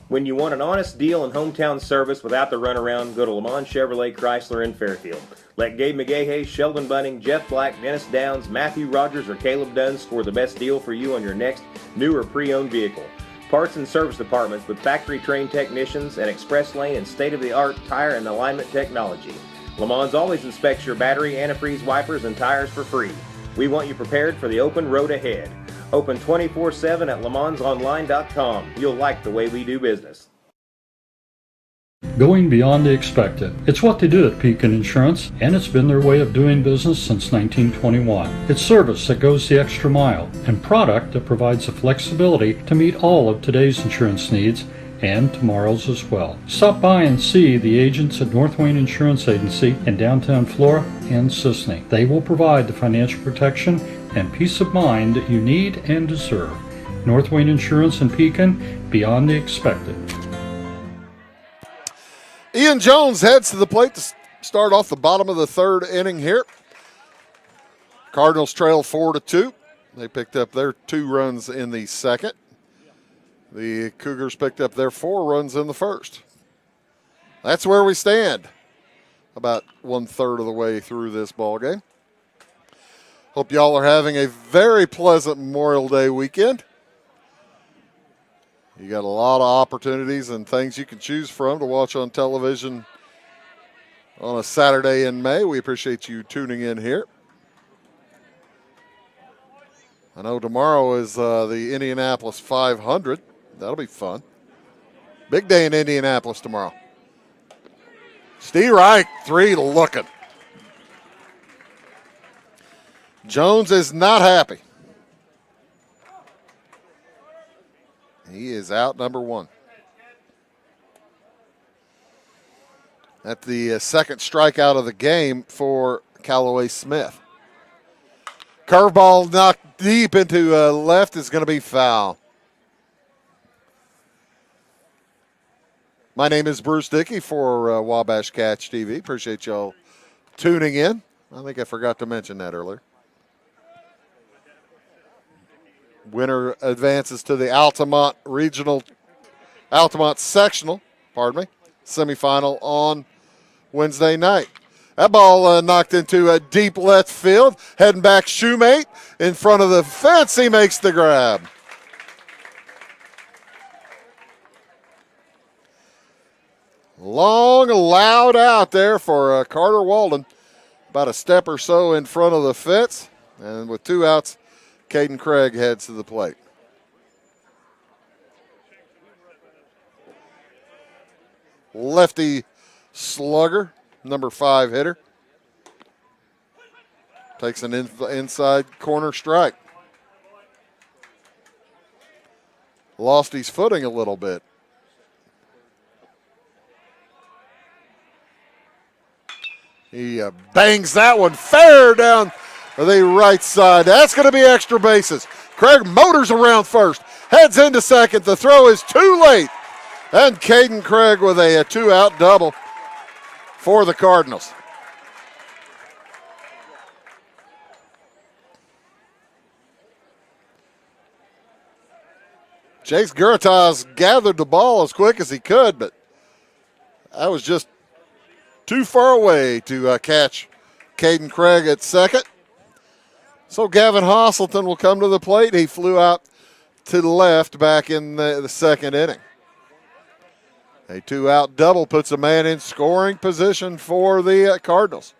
When you want an honest deal and hometown service without the runaround, go to Lamont Chevrolet Chrysler in Fairfield. Let Gabe McGahey, Sheldon Bunning, Jeff Black, Dennis Downs, Matthew Rogers, or Caleb Dunn score the best deal for you on your next new or pre-owned vehicle. Parts and service departments with factory-trained technicians and express lane and state-of-the-art tire and alignment technology. Le Mans always inspects your battery, antifreeze, wipers, and tires for free. We want you prepared for the open road ahead. Open 24/7 at lemansonline.com. You'll like the way we do business. Going beyond the expected. It's what they do at Pekin Insurance, and it's been their way of doing business since 1921. It's service that goes the extra mile, and product that provides the flexibility to meet all of today's insurance needs and tomorrow's as well. Stop by and see the agents at North Wayne Insurance Agency in downtown Flora and Sisney. They will provide the financial protection and peace of mind that you need and deserve. North Wayne Insurance in Pekin, beyond the expected. Ian Jones heads to the plate to start off the bottom of the third inning here. Cardinals trail 4-2. They picked up their 2 runs in the second. The Cougars picked up their 4 runs in the first. That's where we stand, about 1/3 of the way through this ball game. Hope y'all are having a very pleasant Memorial Day weekend. You got a lot of opportunities and things you can choose from to watch on television on a Saturday in May. We appreciate you tuning in here. I know tomorrow is the Indianapolis 500. That'll be fun. Big day in Indianapolis tomorrow. Steve Reich, 3 looking. Jones is not happy. He is out number 1. At the second strikeout of the game for Callaway Smith. Curveball knocked deep into left is going to be foul. My name is Bruce Dickey for Wabash Catch TV. Appreciate y'all tuning in. I think I forgot to mention that earlier. Winner advances to the Altamont sectional, semifinal on Wednesday night. That ball knocked into a deep left field, heading back Shoemate in front of the fence. He makes the grab. Long, loud out there for Carter Walden, about a step or so in front of the fence, and with 2 outs, Caden Craig heads to the plate. Lefty slugger, number 5 hitter. Takes an inside corner strike. Lost his footing a little bit. He bangs that one fair down the right side. That's going to be extra bases. Craig motors around first, heads into second. The throw is too late. And Caden Craig with a 2-out double for the Cardinals. Chase Guritas gathered the ball as quick as he could, but that was just too far away to catch Caden Craig at second. So Gavin Hosselton will come to the plate. He flew out to the left back in the second inning. A 2-out double puts a man in scoring position for the Cardinals.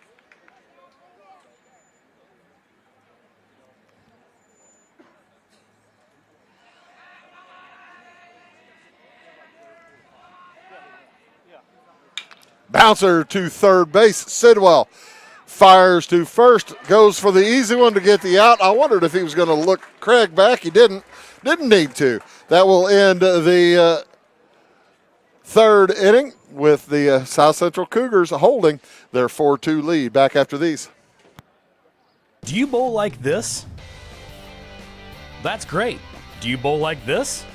Bouncer to third base. Sidwell fires to first, goes for the easy one to get the out. I wondered if he was going to look Craig back. He didn't need to. That will end the third inning with the South Central Cougars holding their 4-2 lead. Back after these. Do you bowl like this? That's great. Do you bowl like this?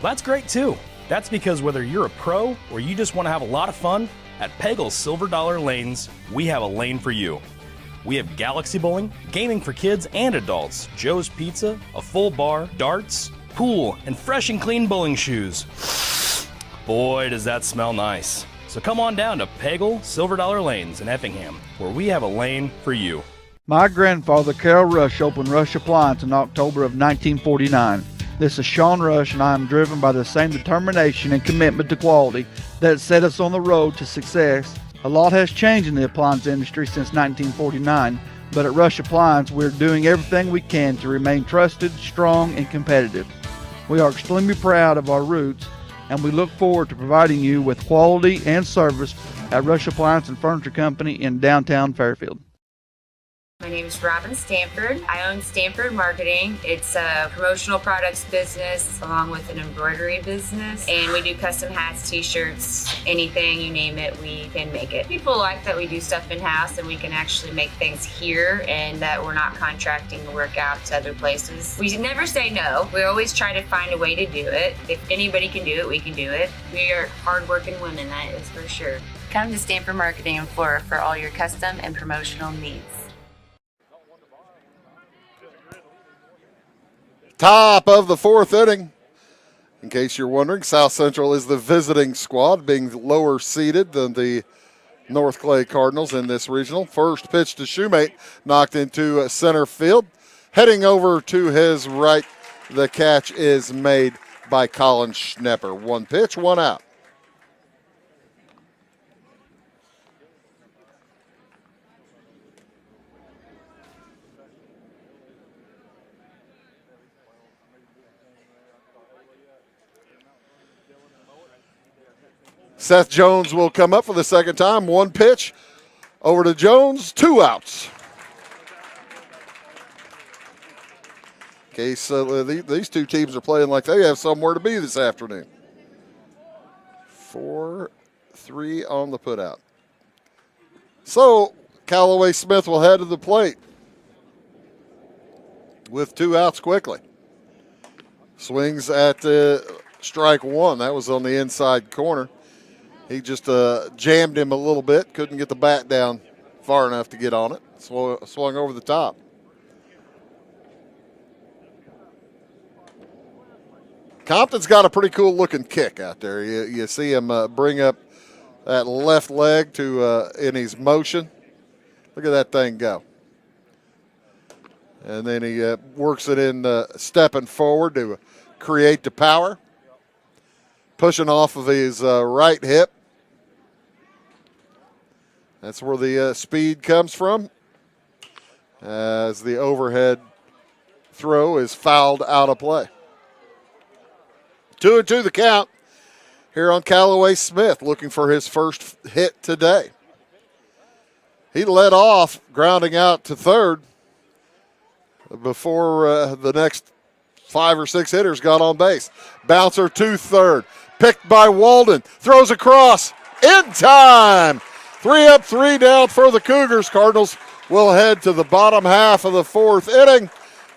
That's great too. That's because whether you're a pro or you just want to have a lot of fun, at Pegel's Silver Dollar Lanes, we have a lane for you. We have galaxy bowling, gaming for kids and adults, Joe's Pizza, a full bar, darts, pool, and fresh and clean bowling shoes. Boy, does that smell nice. So come on down to Pegel Silver Dollar Lanes in Effingham, where we have a lane for you. My grandfather, Carol Rush, opened Rush Appliance in October of 1949. This is Sean Rush, and I am driven by the same determination and commitment to quality that set us on the road to success A lot has changed in the appliance industry since 1949, but at Rush Appliance, we're doing everything we can to remain trusted, strong, and competitive. We are extremely proud of our roots, and we look forward to providing you with quality and service at Rush Appliance and Furniture Company in downtown Fairfield. My name is Robin Stanford. I own Stanford Marketing. It's a promotional products business along with an embroidery business. And we do custom hats, t-shirts, anything, you name it, we can make it. People like that we do stuff in-house and we can actually make things here and that we're not contracting the work out to other places. We never say no. We always try to find a way to do it. If anybody can do it, we can do it. We are hardworking women, that is for sure. Come to Stanford Marketing in Flora for all your custom and promotional needs. Top of the fourth inning. In case you're wondering, South Central is the visiting squad, being lower seeded than the North Clay Cardinals in this regional. First pitch to Shoemate, knocked into center field. Heading over to his right, the catch is made by Colin Schnepper. One pitch, one out. Seth Jones will come up for the second time. One pitch over to Jones, 2 outs. Case these two teams are playing like they have somewhere to be this afternoon. 4-3 on the putout. So Callaway Smith will head to the plate with 2 outs quickly. Swings at strike one. That was on the inside corner. He just jammed him a little bit. Couldn't get the bat down far enough to get on it. Swung over the top. Compton's got a pretty cool looking kick out there. You see him bring up that left leg to in his motion. Look at that thing go. And then he works it in stepping forward to create the power. Pushing off of his right hip. That's where the speed comes from. As the overhead throw is fouled out of play. 2-2 the count here on Callaway Smith, looking for his first hit today. He led off, grounding out to third before the next 5 or 6 hitters got on base. Bouncer to third. Picked by Walden. Throws across. In time. 3 up, 3 down for the Cougars. Cardinals will head to the bottom half of the fourth inning.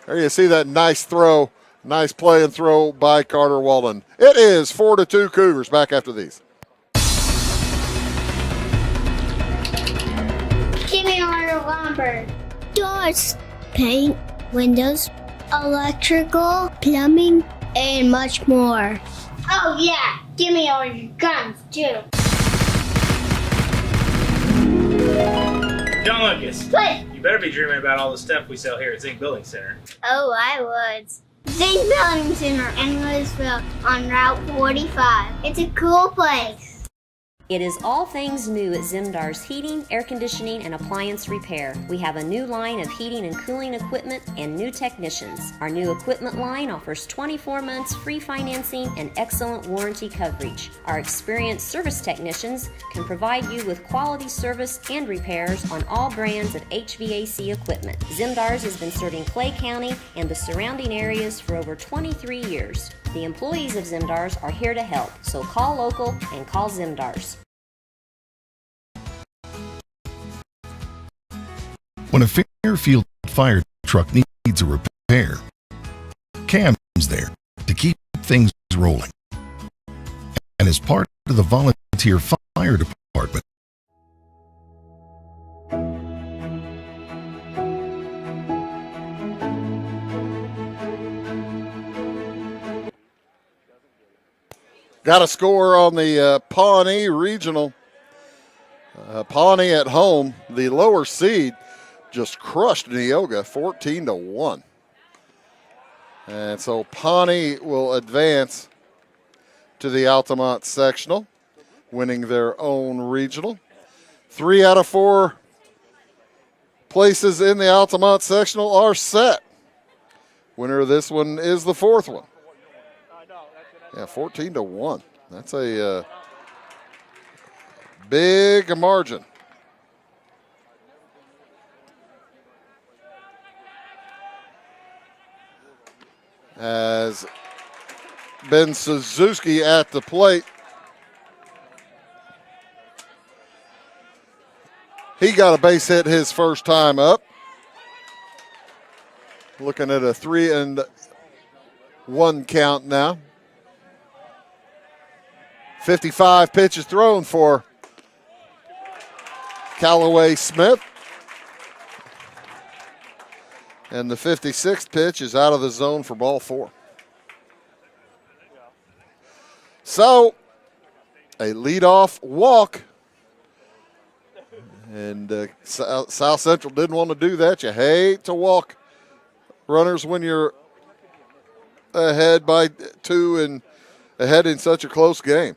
There you see that nice throw. Nice play and throw by Carter Walden. It is 4-2 Cougars. Back after these. Give me our lumber. Doors, paint, windows, electrical, plumbing, and much more. Oh yeah, give me all your guns too. John Lucas. What? You better be dreaming about all the stuff we sell here at Zink Building Center. Oh, I would. Zink Building Center in Louisville on Route 45. It's a cool place. It is all things new at Zimdar's Heating, Air Conditioning, and Appliance Repair. We have a new line of heating and cooling equipment and new technicians. Our new equipment line offers 24 months free financing and excellent warranty coverage. Our experienced service technicians can provide you with quality service and repairs on all brands of HVAC equipment. Zimdar's has been serving Clay County and the surrounding areas for over 23 years. The employees of Zimdar's are here to help, so call local and call Zimdar's. When a Fairfield fire truck needs a repair, Cam's there to keep things rolling. And as part of the volunteer fire department, got a score on the Pawnee Regional. Pawnee at home, the lower seed, just crushed Neoga 14-1. And so Pawnee will advance to the Altamont sectional, winning their own regional. 3 out of 4 places in the Altamont sectional are set. Winner of this one is the 4th one. Yeah, 14-1. That's a big margin. As Ben Suzuki at the plate. He got a base hit his first time up. Looking at a 3-1 count now. 55 pitches thrown for Callaway Smith. And the 56th pitch is out of the zone for ball 4. So, a leadoff walk. And South Central didn't want to do that. You hate to walk runners when you're ahead by 2 and ahead in such a close game.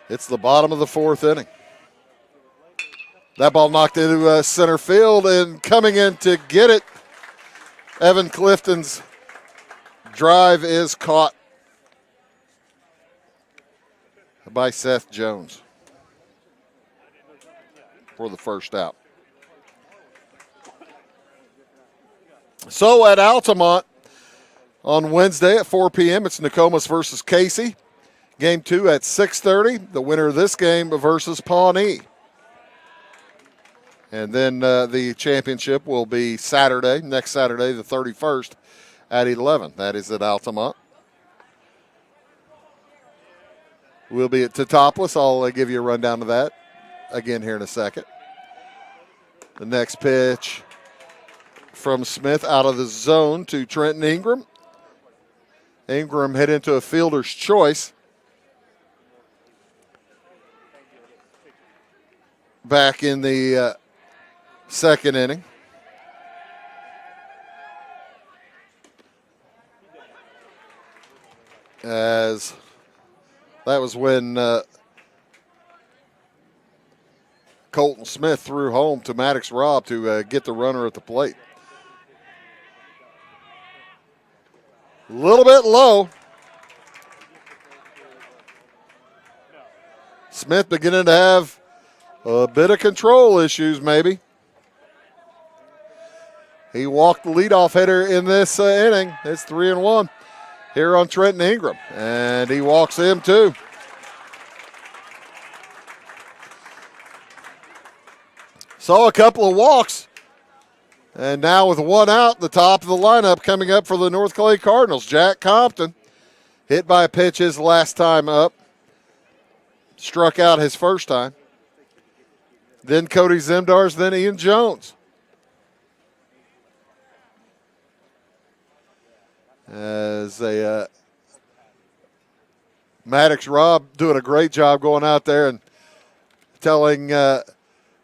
It's the bottom of the 4th inning. That ball knocked into center field, and coming in to get it, Evan Clifton's drive is caught by Seth Jones for the first out. So at Altamont on Wednesday at 4 p.m., it's Nokomis versus Casey. Game 2 at 6:30. The winner of this game versus Pawnee. And then the championship will be Saturday, next Saturday, the 31st at 11. That is at Altamont. We'll be at Teutopolis. I'll give you a rundown of that again here in a second. The next pitch from Smith out of the zone to Trenton Ingram. Ingram hit into a fielder's choice. Back in the second inning. As that was when Colton Smith threw home to Maddox Robb to get the runner at the plate. A little bit low. Smith beginning to have a bit of control issues, maybe. He walked the leadoff hitter in this inning. It's 3-1 here on Trenton Ingram. And he walks him too. So a couple of walks. And now with 1 out, the top of the lineup coming up for the North Clay Cardinals. Jack Compton hit by a pitch his last time up. Struck out his first time. Then Cody Zimdars, then Ian Jones. As Maddox Robb doing a great job going out there and telling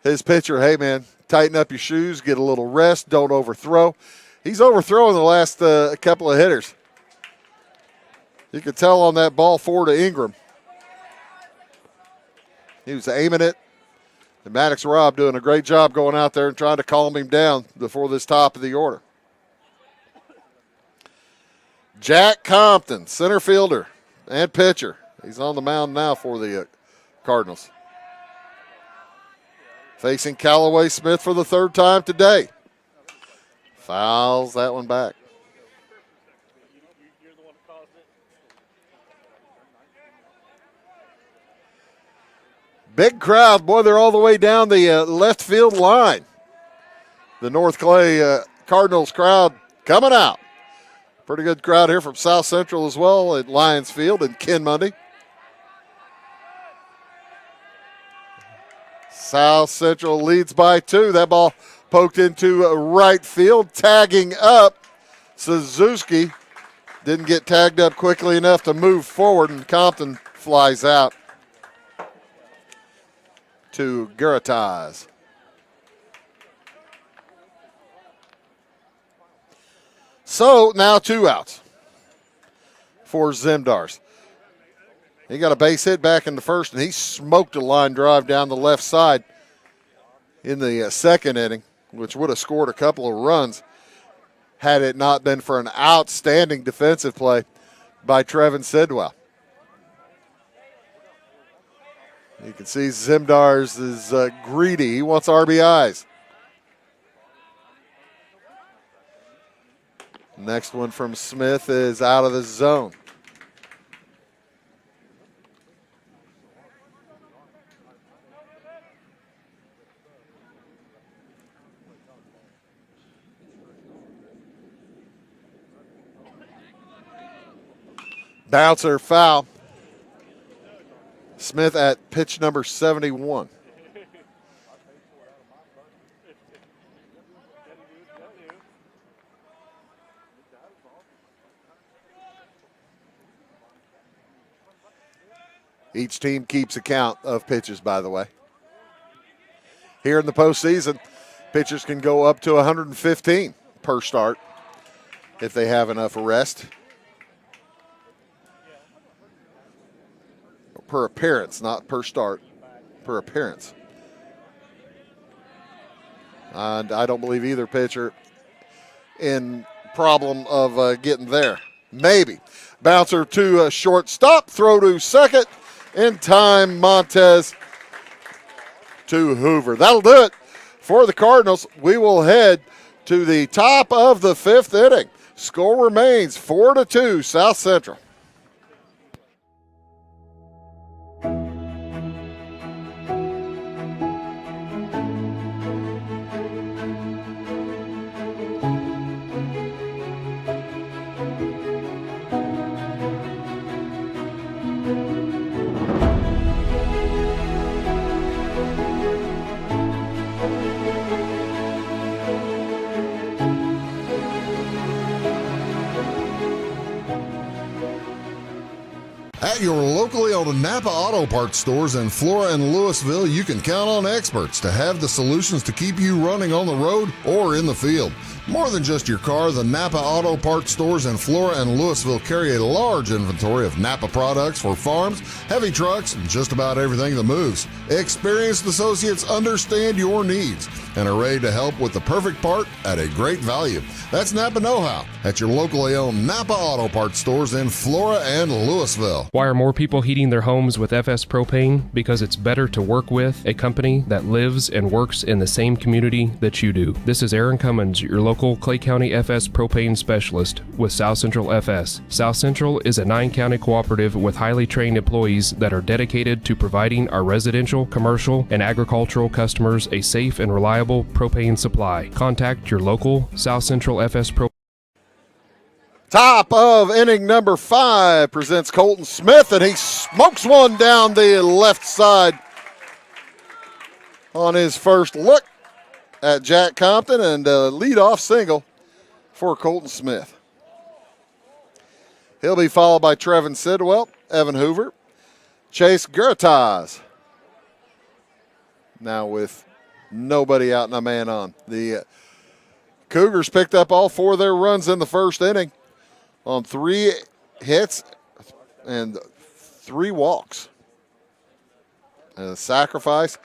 his pitcher, hey, man, tighten up your shoes, get a little rest, don't overthrow. He's overthrowing the last couple of hitters. You could tell on that ball 4 to Ingram. He was aiming it. And Maddox Robb doing a great job going out there and trying to calm him down before this top of the order. Jack Compton, center fielder and pitcher. He's on the mound now for the Cardinals. Facing Callaway Smith for the 3rd time today. Fouls that one back. Big crowd. Boy, they're all the way down the left field line. The North Clay Cardinals crowd coming out. Pretty good crowd here from South Central as well at Lions Field and Ken Mundy. South Central leads by 2. That ball poked into right field, tagging up. Suzuki didn't get tagged up quickly enough to move forward, and Compton flies out to Garatas. So now 2 outs for Zimdars. He got a base hit back in the first, and he smoked a line drive down the left side in the second inning, which would have scored a couple of runs had it not been for an outstanding defensive play by Trevin Sidwell. You can see Zimdars is greedy. He wants RBIs. Next one from Smith is out of the zone. Bouncer foul. Smith at pitch number 71. Each team keeps account of pitches, by the way. Here in the postseason, pitchers can go up to 115 per start if they have enough rest. Per appearance, not per start, per appearance. And I don't believe either pitcher in problem of getting there. Maybe. Bouncer to a shortstop, throw to second. In time, Montez to Hoover. That'll do it for the Cardinals. We will head to the top of the fifth inning. Score remains 4-2, South Central. At your locally owned Napa Auto Parts stores in Flora and Louisville, you can count on experts to have the solutions to keep you running on the road or in the field. More than just your car, the Napa Auto Parts stores in Flora and Louisville carry a large inventory of Napa products for farms, heavy trucks, and just about everything that moves. Experienced associates understand your needs and are ready to help with the perfect part at a great value. That's Napa Know-How at your locally owned Napa Auto Parts stores in Flora and Louisville. Why are more people heating their homes with FS Propane? Because it's better to work with a company that lives and works in the same community that you do. This is Aaron Cummins, your local Clay County FS Propane specialist with South Central FS. South Central is a 9-county cooperative with highly trained employees that are dedicated to providing our residential, commercial, and agricultural customers a safe and reliable propane supply. Contact your local South Central FS Propane. Top of inning number 5 presents Colton Smith, and he smokes one down the left side on his first look at Jack Compton, and a leadoff single for Colton Smith. He'll be followed by Trevin Sidwell, Evan Hoover, Chase Gertaz. Now with nobody out and a man on. The Cougars picked up all 4 of their runs in the first inning on 3 hits and 3 walks. And a sacrifice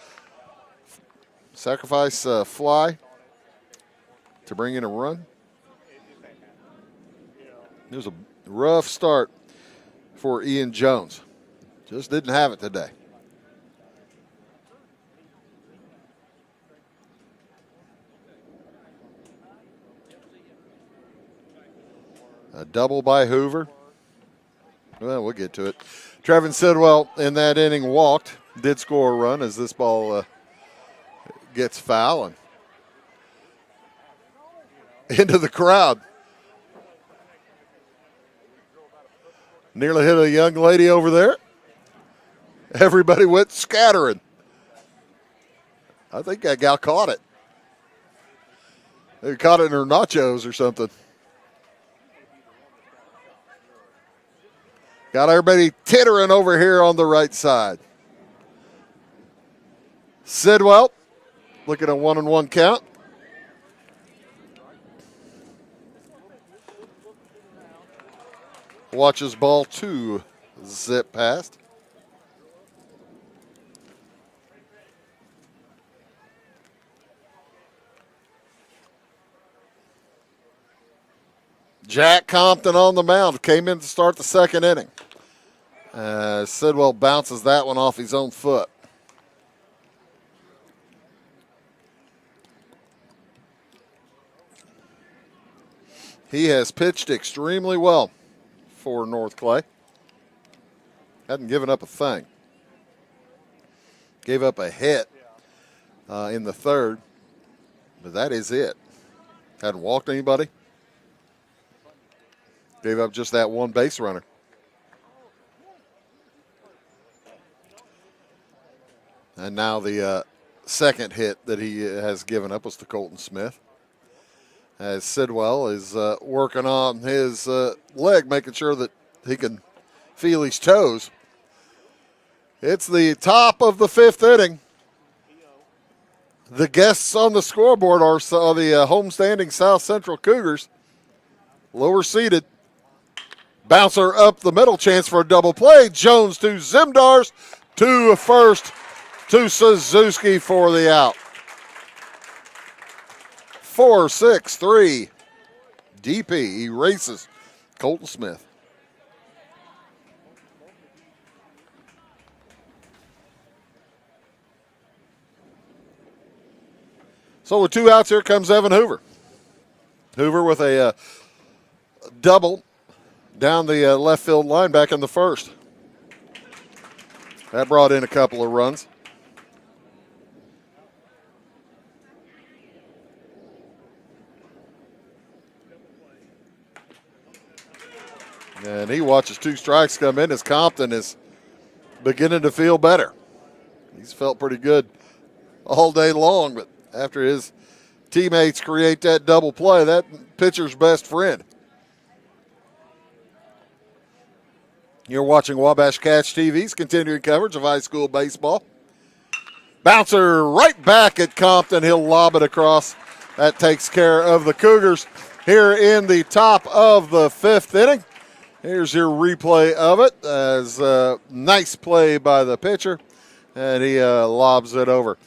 fly to bring in a run. It was a rough start for Ian Jones. Just didn't have it today. A double by Hoover. Well, we'll get to it. Trevin Sidwell in that inning walked, did score a run as this ball gets foul and into the crowd. Nearly hit a young lady over there. Everybody went scattering. I think that gal caught it. They caught it in her nachos or something. Got everybody tittering over here on the right side. Sidwell looking at a 1-1 count. Watches ball 2 zip past. Jack Compton on the mound. Came in to start the second inning. Sidwell bounces that one off his own foot. He has pitched extremely well for North Clay. Hadn't given up a thing. Gave up a hit in the third, but that is it. Hadn't walked anybody. Gave up just that one base runner. And now the second hit that he has given up was to Colton Smith. As Sidwell is working on his leg, making sure that he can feel his toes. It's the top of the fifth inning. The guests on the scoreboard are the homestanding South Central Cougars. Lower seated. Bouncer up the middle, chance for a double play. Jones to Zimdars, to first, to Suzuki for the out. 4-6-3. DP erases Colton Smith. So with two outs, here comes Evan Hoover. Hoover with a double down the left field line back in the first. That brought in a couple of runs. And he watches two strikes come in as Compton is beginning to feel better. He's felt pretty good all day long, but after his teammates create that double play, that pitcher's best friend. You're watching Wabash Catch TV's continuing coverage of high school baseball. Bouncer right back at Compton. He'll lob it across. That takes care of the Cougars here in the top of the fifth inning. Here's your replay of it as nice play by the pitcher, and he lobs it over.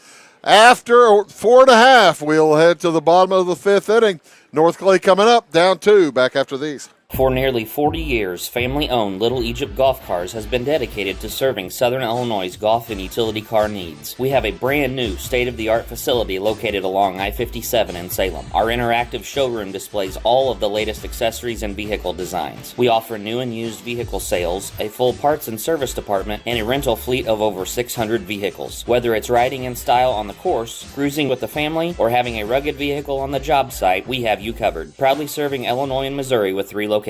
After 4.5, we'll head to the bottom of the fifth inning. North Clay coming up, down 2, back after these. For nearly 40 years, family-owned Little Egypt Golf Cars has been dedicated to serving Southern Illinois' golf and utility car needs. We have a brand new state-of-the-art facility located along I-57 in Salem. Our interactive showroom displays all of the latest accessories and vehicle designs. We offer new and used vehicle sales, a full parts and service department, and a rental fleet of over 600 vehicles. Whether it's riding in style on the course, cruising with the family, or having a rugged vehicle on the job site, we have you covered. Proudly serving Illinois and Missouri with 3 locations.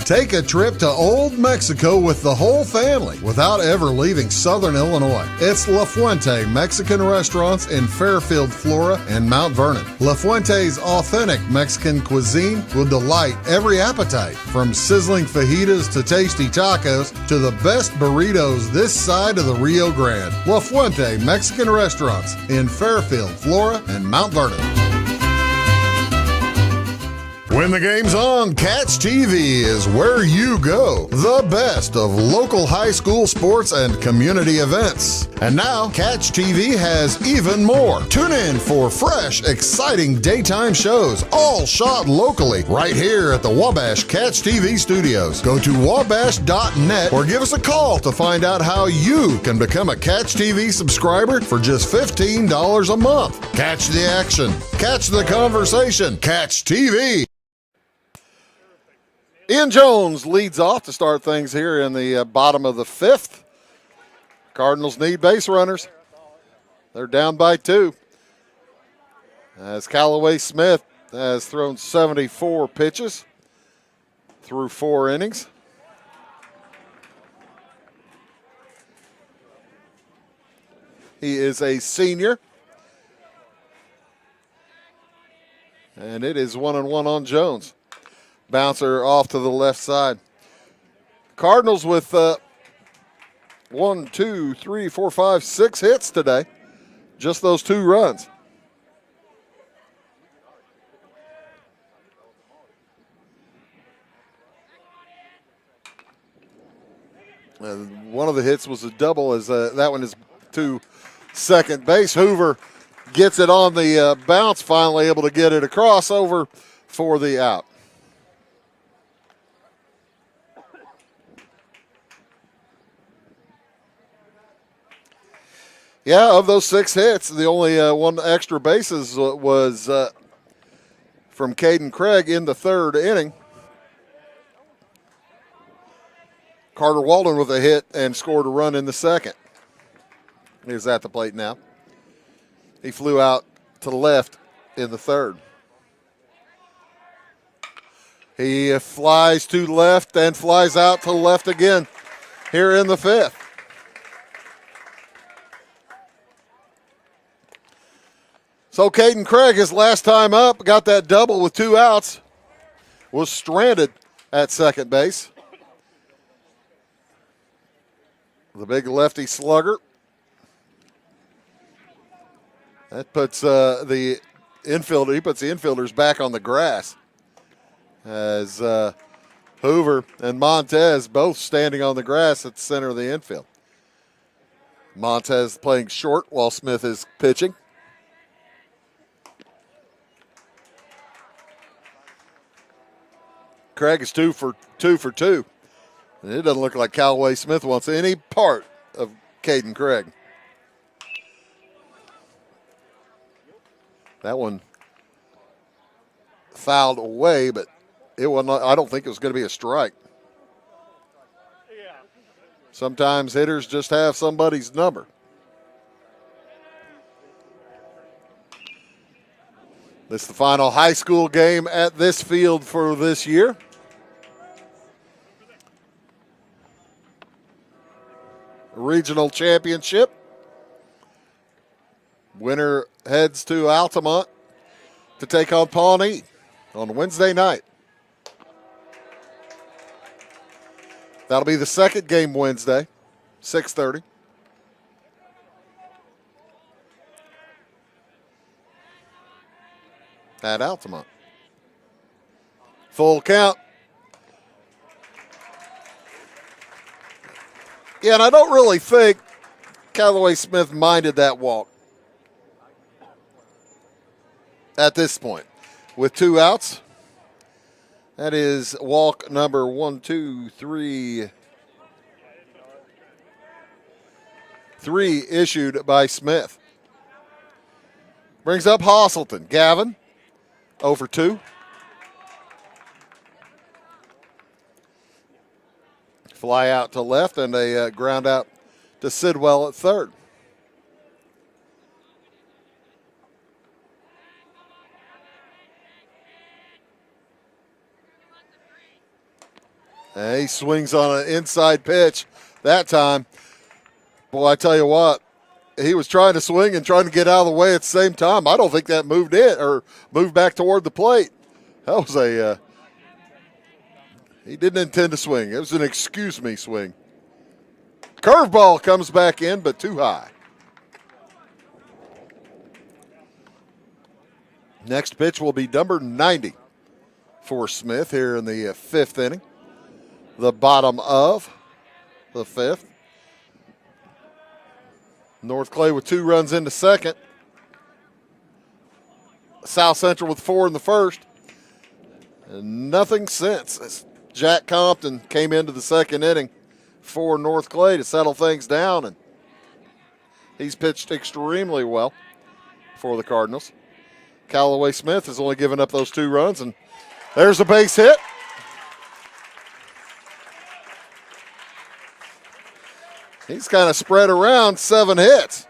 Take a trip to Old Mexico with the whole family without ever leaving Southern Illinois. It's La Fuente Mexican Restaurants in Fairfield, Flora, and Mount Vernon. La Fuente's authentic Mexican cuisine will delight every appetite, from sizzling fajitas to tasty tacos to the best burritos this side of the Rio Grande. La Fuente Mexican Restaurants in Fairfield, Flora, and Mount Vernon. When the game's on, Catch TV is where you go. The best of local high school sports and community events. And now, Catch TV has even more. Tune in for fresh, exciting daytime shows, all shot locally, right here at the Wabash Catch TV studios. Go to wabash.net or give us a call to find out how you can become a Catch TV subscriber for just $15 a month. Catch the action. Catch the conversation. Catch TV. Ian Jones leads off to start things here in the bottom of the fifth. Cardinals need base runners. They're down by 2. As Callaway Smith has thrown 74 pitches through 4 innings. He is a senior. And it is 1-1 on Jones. Bouncer off to the left side. Cardinals with 1, 2, 3, 4, 5, 6 hits today. Just those 2 runs. One of the hits was a double, as that one is to second base. Hoover gets it on the bounce, finally able to get it across over for the out. Yeah, of those 6 hits, the only one extra bases was from Caden Craig in the 3rd inning. Carter Walden with a hit and scored a run in the 2nd. He's at the plate now. He flew out to the left in the 3rd. He flies to left and flies out to the left again here in the 5th. So Caden Craig, his last time up, got that double with 2 outs, was stranded at second base. The big lefty slugger. That puts the infielder, he puts the infielders back on the grass as Hoover and Montez both standing on the grass at the center of the infield. Montez playing short while Smith is pitching. Craig is 2 for 2. And it doesn't look like Callaway Smith wants any part of Caden Craig. That one fouled away, but it wasn't. I don't think it was going to be a strike. Sometimes hitters just have somebody's number. This is the final high school game at this field for this year. Regional championship. Winner heads to Altamont to take on Pawnee on Wednesday night. That'll be the second game Wednesday, 6:30. At Altamont. Full count. Yeah, and I don't really think Callaway Smith minded that walk at this point. With 2 outs, that is walk number 1, 2, 3. 3 issued by Smith. Brings up Hosselton. Gavin, 0 for 2. Fly out to left and a ground out to Sidwell at third. And he swings on an inside pitch that time. Boy, I tell you what, he was trying to swing and trying to get out of the way at the same time. I don't think that moved in or moved back toward the plate. That was a he didn't intend to swing. It was an excuse me swing. Curveball comes back in, but too high. Next pitch will be number 90 for Smith here in the 5th inning. The bottom of the 5th. North Clay with 2 runs into second. South Central with 4 in the first. And nothing since. Jack Compton came into the second inning for North Clay to settle things down, and he's pitched extremely well for the Cardinals. Callaway Smith has only given up those 2 runs, and there's a base hit. He's kind of spread around 7 hits.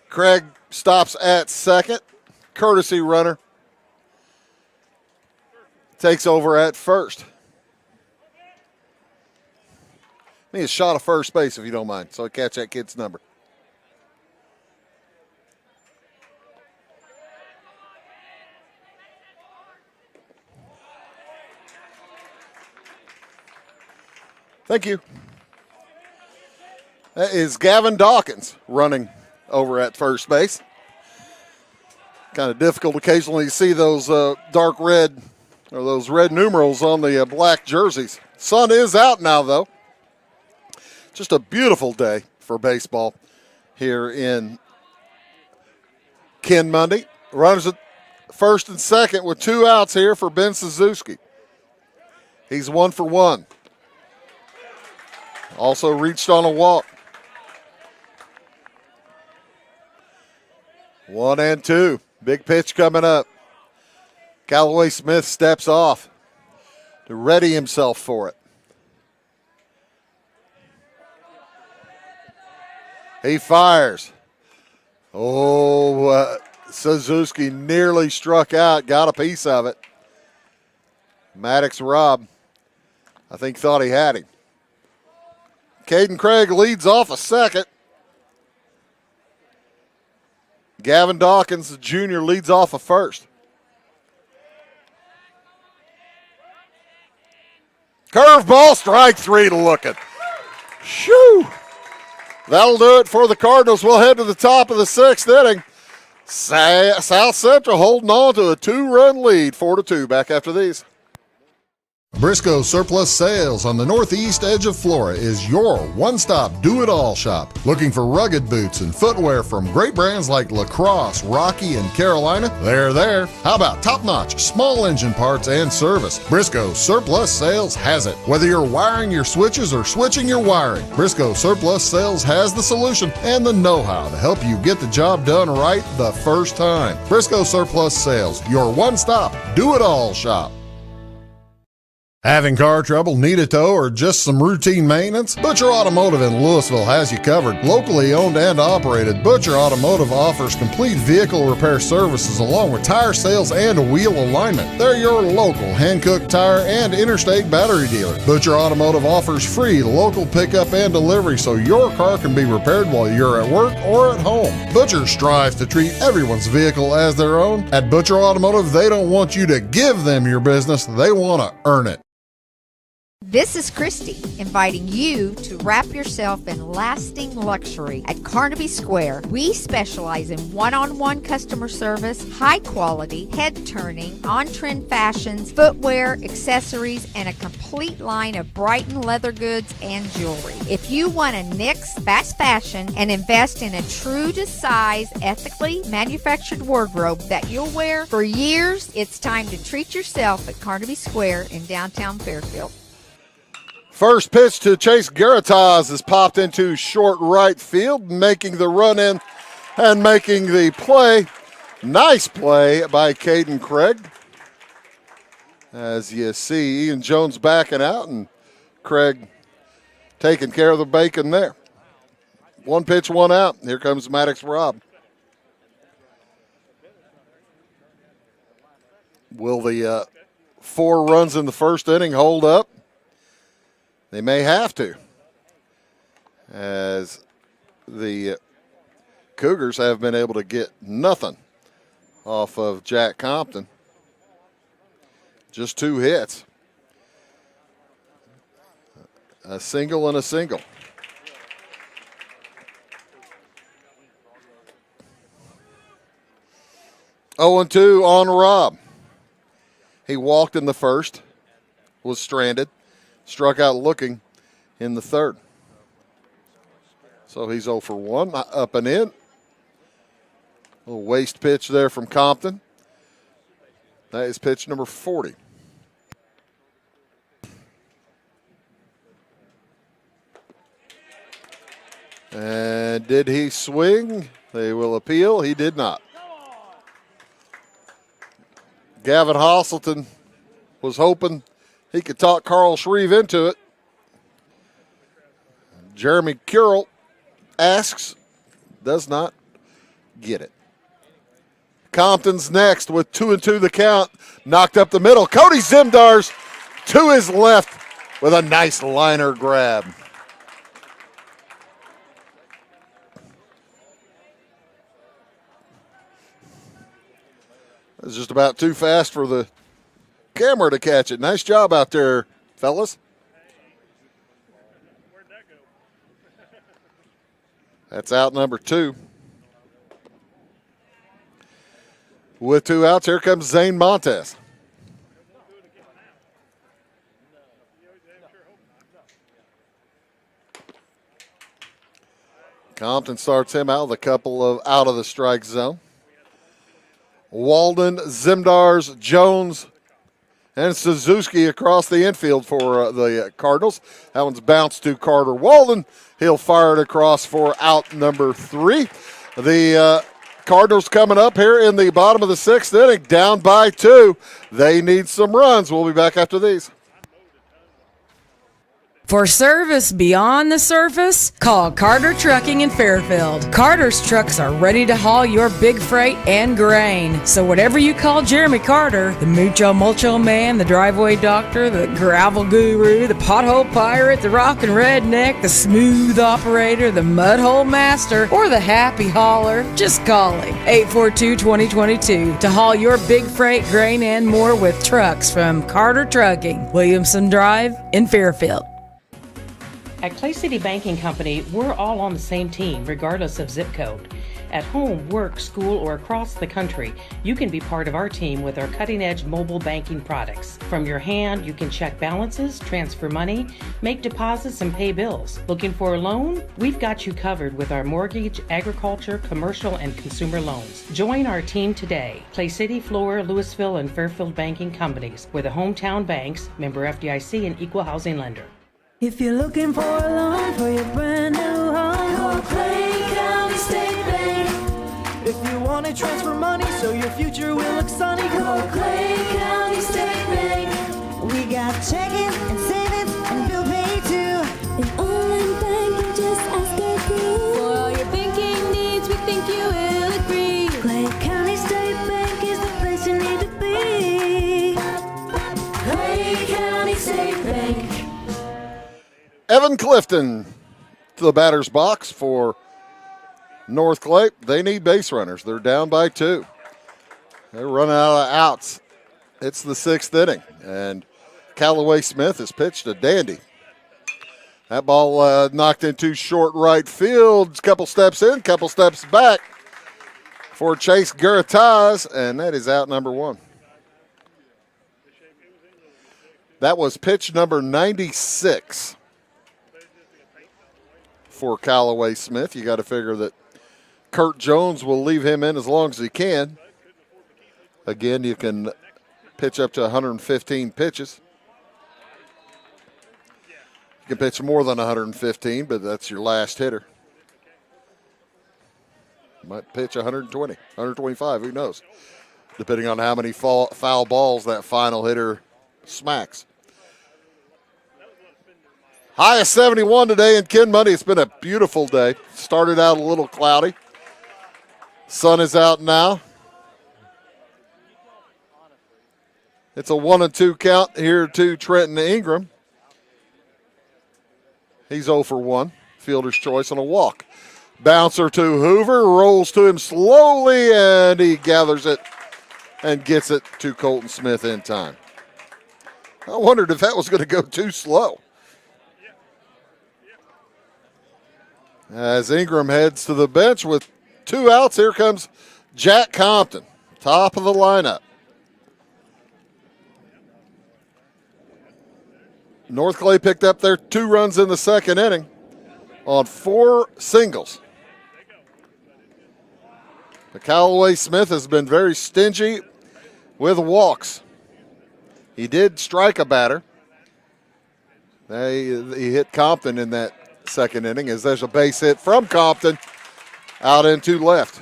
Craig stops at second. Courtesy runner takes over at first. Need a shot of first base if you don't mind, so I catch that kid's number. Thank you. That is Gavin Dawkins running over at first base. Kind of difficult occasionally to see those dark red or those red numerals on the black jerseys. Sun is out now, though. Just a beautiful day for baseball here in Ken Mundy. Runners at first and second with 2 outs here for Ben Suzuki. He's 1 for 1. Also reached on a walk. 1-2. Big pitch coming up. Callaway Smith steps off to ready himself for it. He fires. Suzuki nearly struck out, got a piece of it. Maddox Robb, I think, thought he had him. Caden Craig leads off a second. Gavin Dawkins, Jr., leads off a first. Curveball, strike 3 to Looking. Shoo! That'll do it for the Cardinals. We'll head to the top of the 6th inning. South Central holding on to a 2-run lead, 4-2. Back after these. Briscoe Surplus Sales on the northeast edge of Flora is your one-stop do-it-all shop. Looking for rugged boots and footwear from great brands like Lacrosse, Rocky, and Carolina? They're there. How about top-notch small engine parts and service? Briscoe Surplus Sales has it. Whether you're wiring your switches or switching your wiring, Briscoe Surplus Sales has the solution and the know-how to help you get the job done right the first time. Briscoe Surplus Sales, your one-stop do-it-all shop. Having car trouble, need a tow, or just some routine maintenance? Butcher Automotive in Louisville has you covered. Locally owned and operated, Butcher Automotive offers complete vehicle repair services along with tire sales and wheel alignment. They're your local Hankook tire and interstate battery dealer. Butcher Automotive offers free local pickup and delivery so your car can be repaired while you're at work or at home. Butcher strives to treat everyone's vehicle as their own. At Butcher Automotive, they don't want you to give them your business, they want to earn it. This is Christy, inviting you to wrap yourself in lasting luxury at Carnaby Square. We specialize in one-on-one customer service, high quality, head-turning, on-trend fashions, footwear, accessories, and a complete line of Brighton leather goods and jewelry. If you want to nix fast fashion and invest in a true-to-size, ethically manufactured wardrobe that you'll wear for years, it's time to treat yourself at Carnaby Square in downtown Fairfield. First pitch to Chase Garatas is popped into short right field, making the run in and making the play. Nice play by Caden Craig. As you see, Ian Jones backing out and Craig taking care of the bacon there. 1 pitch, 1 out. Here comes Maddox Robb. Will the 4 runs in the first inning hold up? They may have to, as the Cougars have been able to get nothing off of Jack Compton. Just 2 hits. A single and a single. Oh, 2 on Robb. He walked in the first, was stranded. Struck out Looking in the third. So he's 0 for 1, up and in. A little waste pitch there from Compton. That is pitch number 40. And did he swing? They will appeal. He did not. Gavin Hosselton was hoping he could talk Carl Shreve into it. Jeremy Curl asks, does not get it. Compton's next with 2-2 the count. Knocked up the middle. Cody Zimdars to his left with a nice liner grab. It was just about too fast for the camera to catch it. Nice job out there, fellas. That's out number 2. With 2 outs, here comes Zane Montes. Compton starts him out with a couple of out of the strike zone. Walden, Zimdars, Jones, and Suzuki across the infield for the Cardinals. That one's bounced to Carter Walden. He'll fire it across for out number 3. The Cardinals coming up here in the bottom of the 6th inning, down by 2. They need some runs. We'll be back after these. For service beyond the surface, call Carter Trucking in Fairfield. Carter's trucks are ready to haul your big freight and grain. So whatever you call Jeremy Carter, the Mucho Mulcho Man, the driveway doctor, the gravel guru, the pothole pirate, the rockin' redneck, the smooth operator, the mudhole master, or the happy hauler, just call him. 842-2022 to haul your big freight, grain, and more with trucks from Carter Trucking, Williamson Drive in Fairfield. At Clay City Banking Company, we're all on the same team, regardless of zip code. At home, work, school, or across the country, you can be part of our team with our cutting-edge mobile banking products. From your hand, you can check balances, transfer money, make deposits, and pay bills. Looking for a loan? We've got you covered with our mortgage, agriculture, commercial, and consumer loans. Join our team today. Clay City, Flora, Louisville, and Fairfield Banking Companies. We're the hometown banks, member FDIC, and equal housing lender. If you're looking for a loan for your brand new home, call Clay County State Bank. If you want to transfer money so your future will look sunny, call Clay County State Bank. We got checking and savings and bill pay too. An online bank, you just ask our crew. For all your banking needs, we think you will agree. Clay County State Bank is the place you need to be. Clay County State Bank. Evan Clifton to the batter's box for North Clay. They need base runners. They're down by 2. They're running out of outs. It's the 6th inning, and Callaway Smith has pitched a dandy. That ball knocked into short right field. Couple steps in, couple steps back for Chase Garataz, and that is out number 1. That was pitch number 96. For Callaway Smith. You got to figure that Kurt Jones will leave him in as long as he can. Again, you can pitch up to 115 pitches. You can pitch more than 115, but that's your last hitter. Might pitch 120, 125, who knows, depending on how many foul balls that final hitter smacks. High of 71 today in Kinmoney. It's been a beautiful day. Started out a little cloudy. Sun is out now. It's a 1-2 count here to Trenton Ingram. He's 0 for 1. Fielder's choice on a walk. Bouncer to Hoover. Rolls to him slowly, and he gathers it and gets it to Colton Smith in time. I wondered if that was going to go too slow. As Ingram heads to the bench with 2 outs, here comes Jack Compton, top of the lineup. North Clay picked up their 2 runs in the 2nd inning on 4 singles. The Callaway Smith has been very stingy with walks. He did strike a batter. He hit Compton in that 2nd inning as there's a base hit from Compton out into left.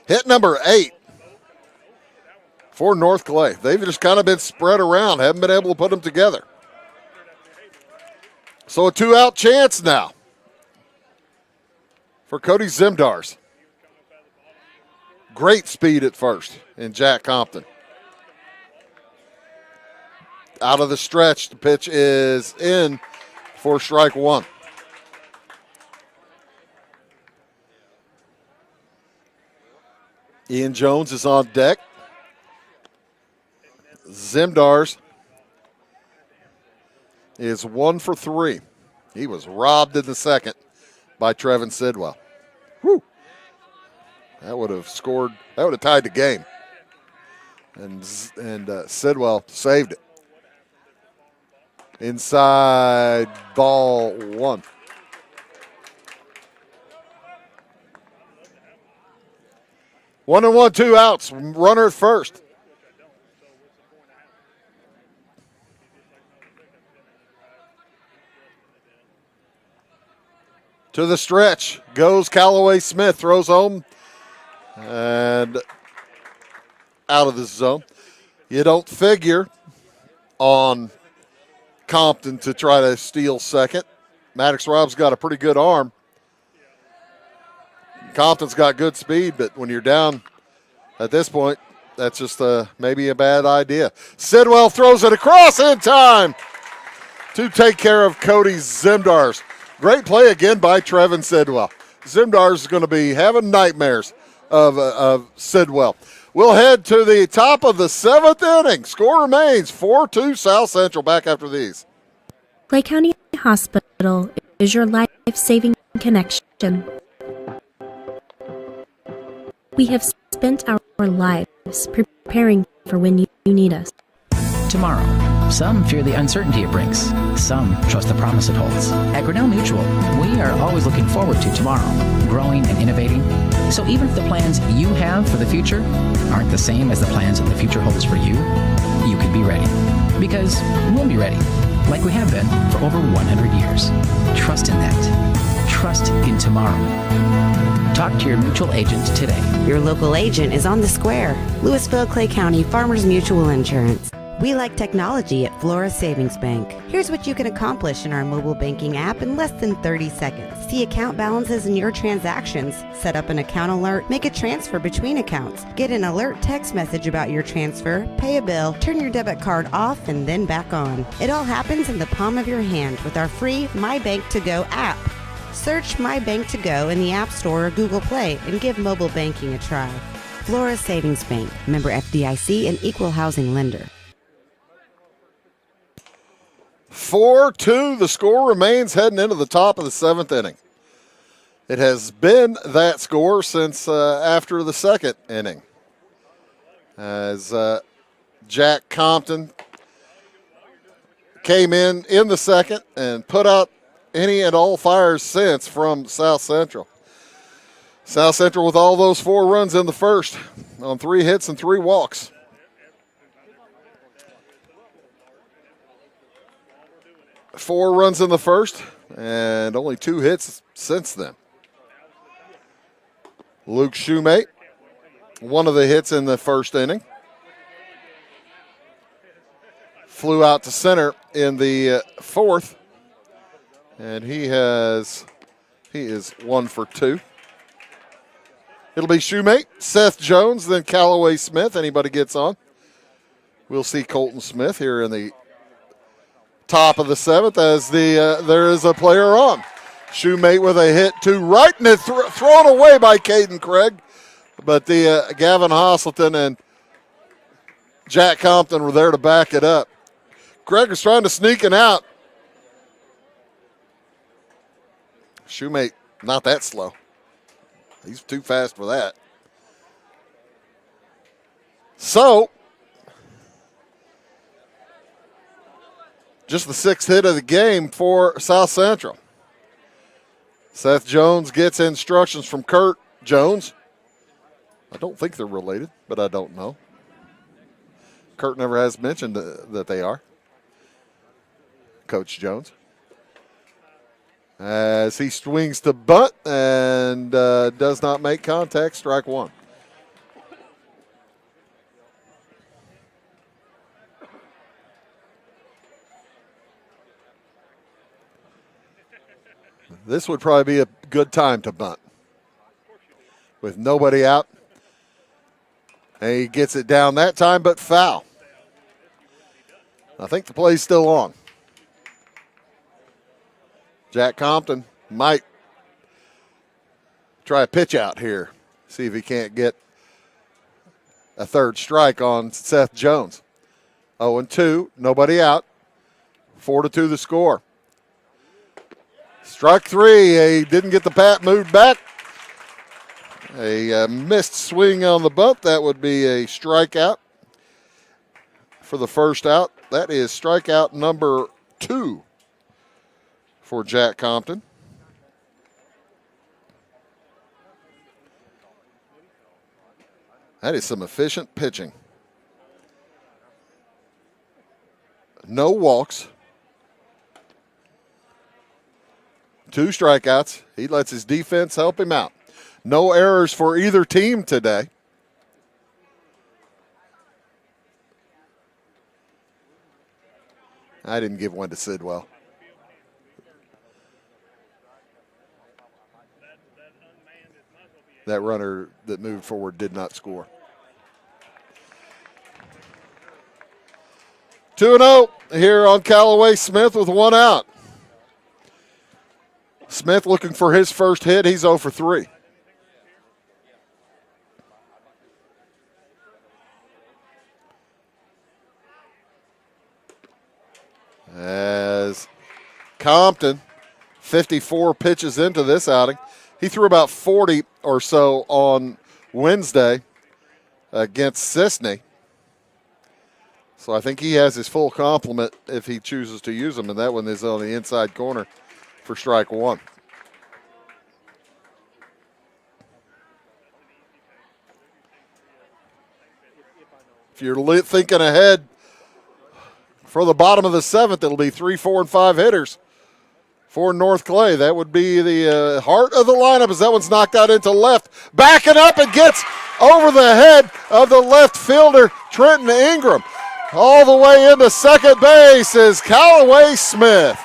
Hit number 8 for North Clay. They've just kind of been spread around, haven't been able to put them together. So a 2-out chance now for Cody Zimdars. Great speed at first in Jack Compton. Out of the stretch, the pitch is in for strike 1. Ian Jones is on deck. Zimdars is 1 for 3. He was robbed in the 2nd by Trevin Sidwell. Whew. That would have scored, that would have tied the game. And Sidwell saved it. inside ball one. One and one, two outs. Runner at first. To the stretch goes Callaway Smith. Throws home and out of the zone. You don't figure on Compton to try to steal second. Maddox Rob's got a pretty good arm. Compton's got good speed, but when you're down at this point, that's just maybe a bad idea. Sidwell throws it across in time to take care of Cody Zimdars. Great play again by Trevin Sidwell. Zimdars is going to be having nightmares of Sidwell. We'll head to the top of the 7th inning. Score remains 4-2 South Central. Back after these. Clay County Hospital is your life-saving connection. We have spent our lives preparing for when you need us. Tomorrow, some fear the uncertainty it brings. Some trust the promise it holds. At Grinnell Mutual, we are always looking forward to tomorrow, growing and innovating. So even if the plans you have for the future aren't the same as the plans that the future holds for you, you can be ready. Because we'll be ready, like we have been for over 100 years. Trust in that. Trust in tomorrow. Talk to your mutual agent today. Your local agent is on the square. Louisville, Clay County Farmers Mutual Insurance. We like technology at Flora Savings Bank. Here's what you can accomplish in our mobile banking app in less than 30 seconds. See account balances in your transactions, set up an account alert, make a transfer between accounts, get an alert text message about your transfer, pay a bill, turn your debit card off and then back on. It all happens in the palm of your hand with our free My Bank to Go app. Search My Bank to Go in the App Store or Google Play and give mobile banking a try. Flora Savings Bank, member FDIC and equal housing lender. 4-2, the score remains heading into the top of the 7th inning. It has been that score since after the 2nd inning. As Jack Compton came in the 2nd and put out any and all fires since from South Central. South Central with all those 4 runs in the 1st on 3 hits and 3 walks. Four runs in the 1st and only 2 hits since then. Luke Shoemate, one of the hits in the 1st inning. Flew out to center in the 4th, and he is 1 for 2. It'll be Shoemate, Seth Jones, then Callaway Smith. Anybody gets on. We'll see Colton Smith here in the top of the 7th as there is a player on. Shoemate with a hit to right, and it's thrown away by Caden Craig. But the Gavin Hostleton and Jack Compton were there to back it up. Craig was trying to sneak it out. Shoemate, not that slow. He's too fast for that. So, just the 6th hit of the game for South Central. Seth Jones gets instructions from Kurt Jones. I don't think they're related, but I don't know. Kurt never has mentioned that they are. Coach Jones. As he swings to bunt and does not make contact, strike 1. This would probably be a good time to bunt. With nobody out. And he gets it down that time, but foul. I think the play's still on. Jack Compton might try a pitch out here. See if he can't get a 3rd strike on Seth Jones. 0-2, nobody out. 4-2 the score. Strike 3, he didn't get the bat moved back. A missed swing on the bunt, that would be a strikeout for the 1st out. That is strikeout number 2 for Jack Compton. That is some efficient pitching. No walks. 2 strikeouts. He lets his defense help him out. No errors for either team today. I didn't give one to Sidwell. That runner that moved forward did not score. 2-0 here on Callaway Smith with 1 out. Smith looking for his first hit. He's 0 for 3. As Compton, 54 pitches into this outing. He threw about 40 or so on Wednesday against Sisney. So I think he has his full complement if he chooses to use them, and that one is on the inside corner for strike 1. If you're thinking ahead for the bottom of the 7th, it'll be 3, 4, and 5 hitters for North Clay. That would be the heart of the lineup as that one's knocked out into left. Backing up and gets over the head of the left fielder, Trenton Ingram. All the way into second base is Callaway Smith.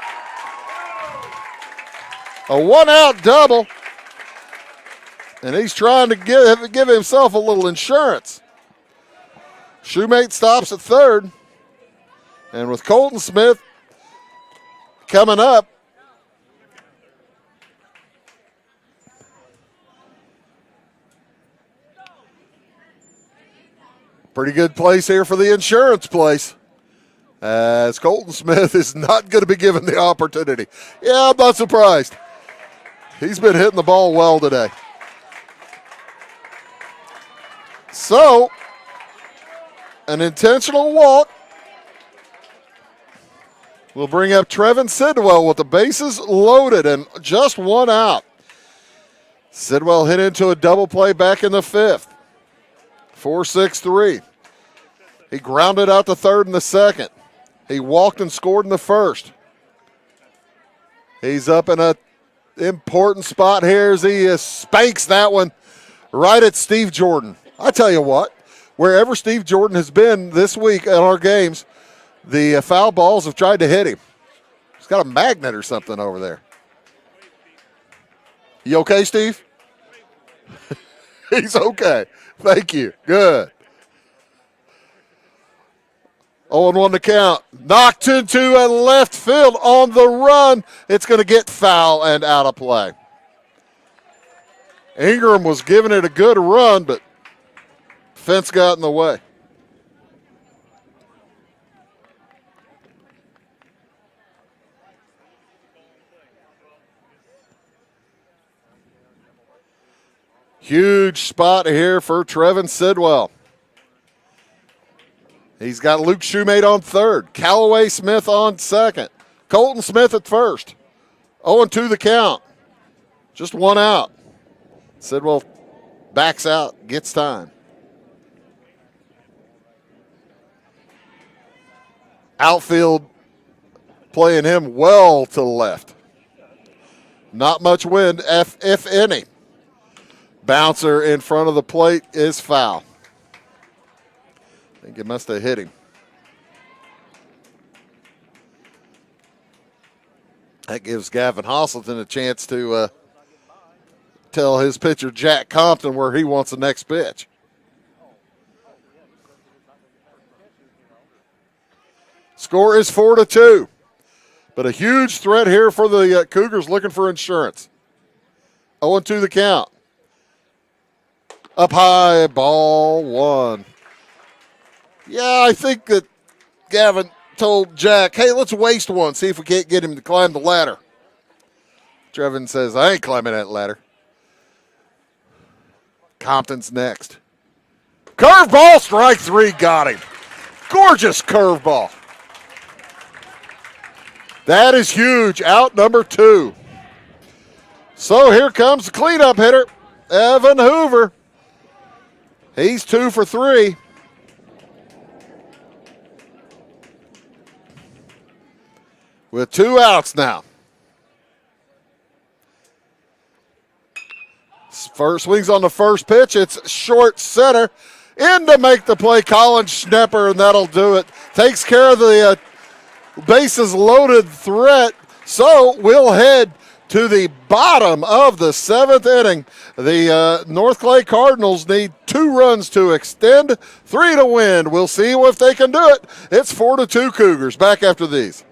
A 1-out double. And he's trying to give himself a little insurance. Shoemate stops at third. And with Colton Smith coming up, pretty good place here for the insurance place, as Colton Smith is not going to be given the opportunity. Yeah, I'm not surprised. He's been hitting the ball well today. So, an intentional walk will bring up Trevin Sidwell with the bases loaded and just 1 out. Sidwell hit into a double play back in the 5th. 4-6-3. He grounded out the 3rd and the 2nd. He walked and scored in the 1st. He's up in an important spot here as he spanks that one right at Steve Jordan. I tell you what, wherever Steve Jordan has been this week in our games, the foul balls have tried to hit him. He's got a magnet or something over there. You okay, Steve? He's okay. Thank you. Good. 0-1 to count. Knocked into a left field on the run. It's going to get foul and out of play. Ingram was giving it a good run, but fence got in the way. Huge spot here for Trevin Sidwell. He's got Luke Shoemate on 3rd. Callaway Smith on 2nd. Colton Smith at 1st. 0-2 the count. Just 1 out. Sidwell backs out, gets time. Outfield playing him well to the left. Not much wind, if any. Bouncer in front of the plate is foul. I think it must have hit him. That gives Gavin Hostleton a chance to tell his pitcher, Jack Compton, where he wants the next pitch. Score is 4-2. But a huge threat here for the Cougars looking for insurance. 0-2 the count. Up high, ball 1. Yeah, I think that Gavin told Jack, hey, let's waste one, see if we can't get him to climb the ladder. Trevin says, I ain't climbing that ladder. Compton's next. Curveball, strike 3, got him. Gorgeous curveball. That is huge. Out number 2. So here comes the cleanup hitter, Evan Hoover. He's 2 for 3. With 2 outs now. First swings on the first pitch. It's short center. In to make the play, Colin Schnepper, and that'll do it. Takes care of the bases loaded threat. So we'll head to the bottom of the 7th inning. The North Clay Cardinals need 2 runs to extend, 3 to win. We'll see if they can do it. It's 4-2 Cougars. Back after these.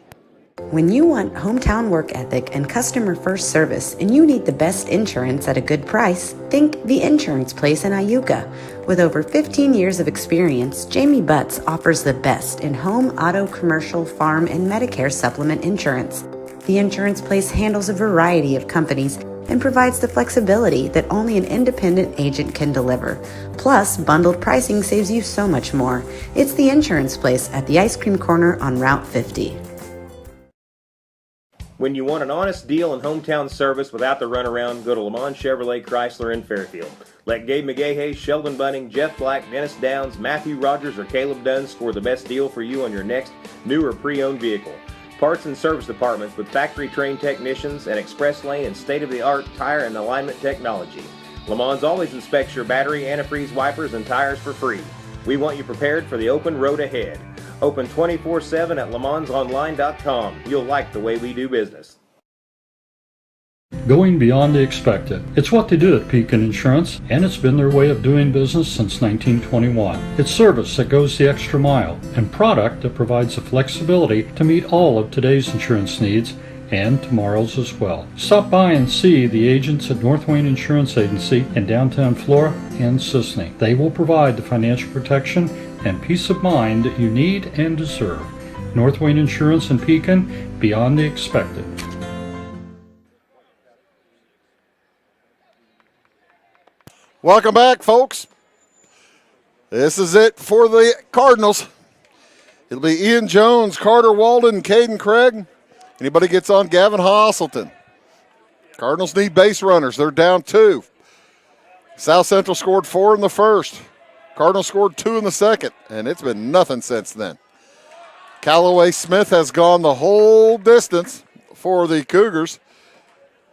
When you want hometown work ethic and customer first service and you need the best insurance at a good price, think The Insurance Place in Iuka. With over 15 years of experience, Jamie Butts offers the best in home, auto, commercial, farm, and Medicare supplement insurance. The Insurance Place handles a variety of companies and provides the flexibility that only an independent agent can deliver. Plus, bundled pricing saves you so much more. It's The Insurance Place at the Ice Cream Corner on Route 50. When you want an honest deal and hometown service without the runaround, go to Lamont Chevrolet Chrysler in Fairfield. Let Gabe McGahey, Sheldon Bunning, Jeff Black, Dennis Downs, Matthew Rogers, or Caleb Dunn score the best deal for you on your next new or pre-owned vehicle. Parts and service departments with factory-trained technicians and express lane and state-of-the-art tire and alignment technology. Lamont always inspects your battery, antifreeze, wipers, and tires for free. We want you prepared for the open road ahead. Open 24/7 at LeMansOnline.com. You'll like the way we do business. Going beyond the expected. It's what they do at Pekin Insurance, and it's been their way of doing business since 1921. It's service that goes the extra mile, and product that provides the flexibility to meet all of today's insurance needs and tomorrow's as well. Stop by and see the agents at North Wayne Insurance Agency in downtown Flora and Sisney. They will provide the financial protection and peace of mind that you need and deserve. North Wayne Insurance in Pekin, beyond the expected. Welcome back, folks. This is it for the Cardinals. It'll be Ian Jones, Carter Walden, Caden Craig. Anybody gets on, Gavin Hasselton. Cardinals need base runners. They're down 2. South Central scored 4 in the first. Cardinals scored 2 in the second, and it's been nothing since then. Callaway Smith has gone the whole distance for the Cougars.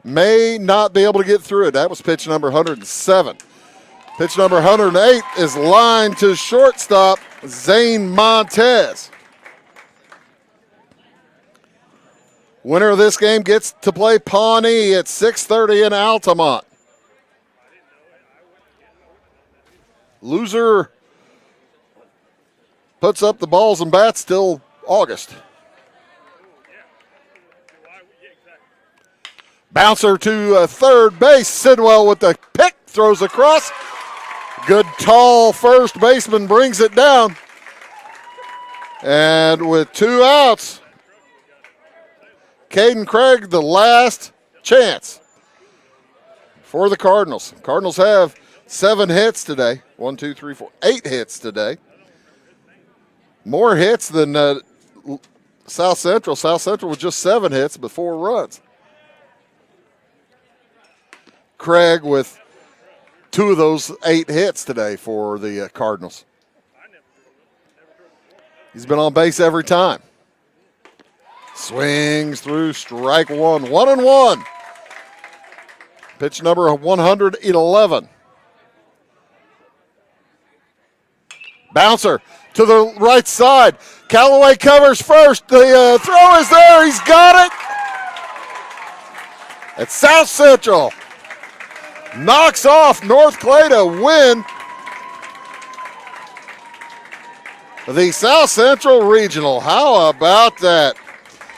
May not be able to get through it. That was pitch number 107. Pitch number 108 is lined to shortstop, Zane Montez. Winner of this game gets to play Pawnee at 6:30 in Altamont. Loser puts up the balls and bats till August. Bouncer to third base. Sidwell with the pick, throws across. Good tall first baseman brings it down. And with 2 outs, Caden Craig, the last chance for the Cardinals. Cardinals have 7 hits today. 1, 2, 3, 4, 8 hits today. More hits than South Central. South Central with just 7 hits but 4 runs. Craig with 2 of those 8 hits today for the Cardinals. He's been on base every time. Swings through strike 1. 1-1. Pitch number 111. Bouncer to the right side. Callaway covers first. The throw is there. He's got it. It's South Central. Knocks off North Clay to win the South Central Regional. How about that?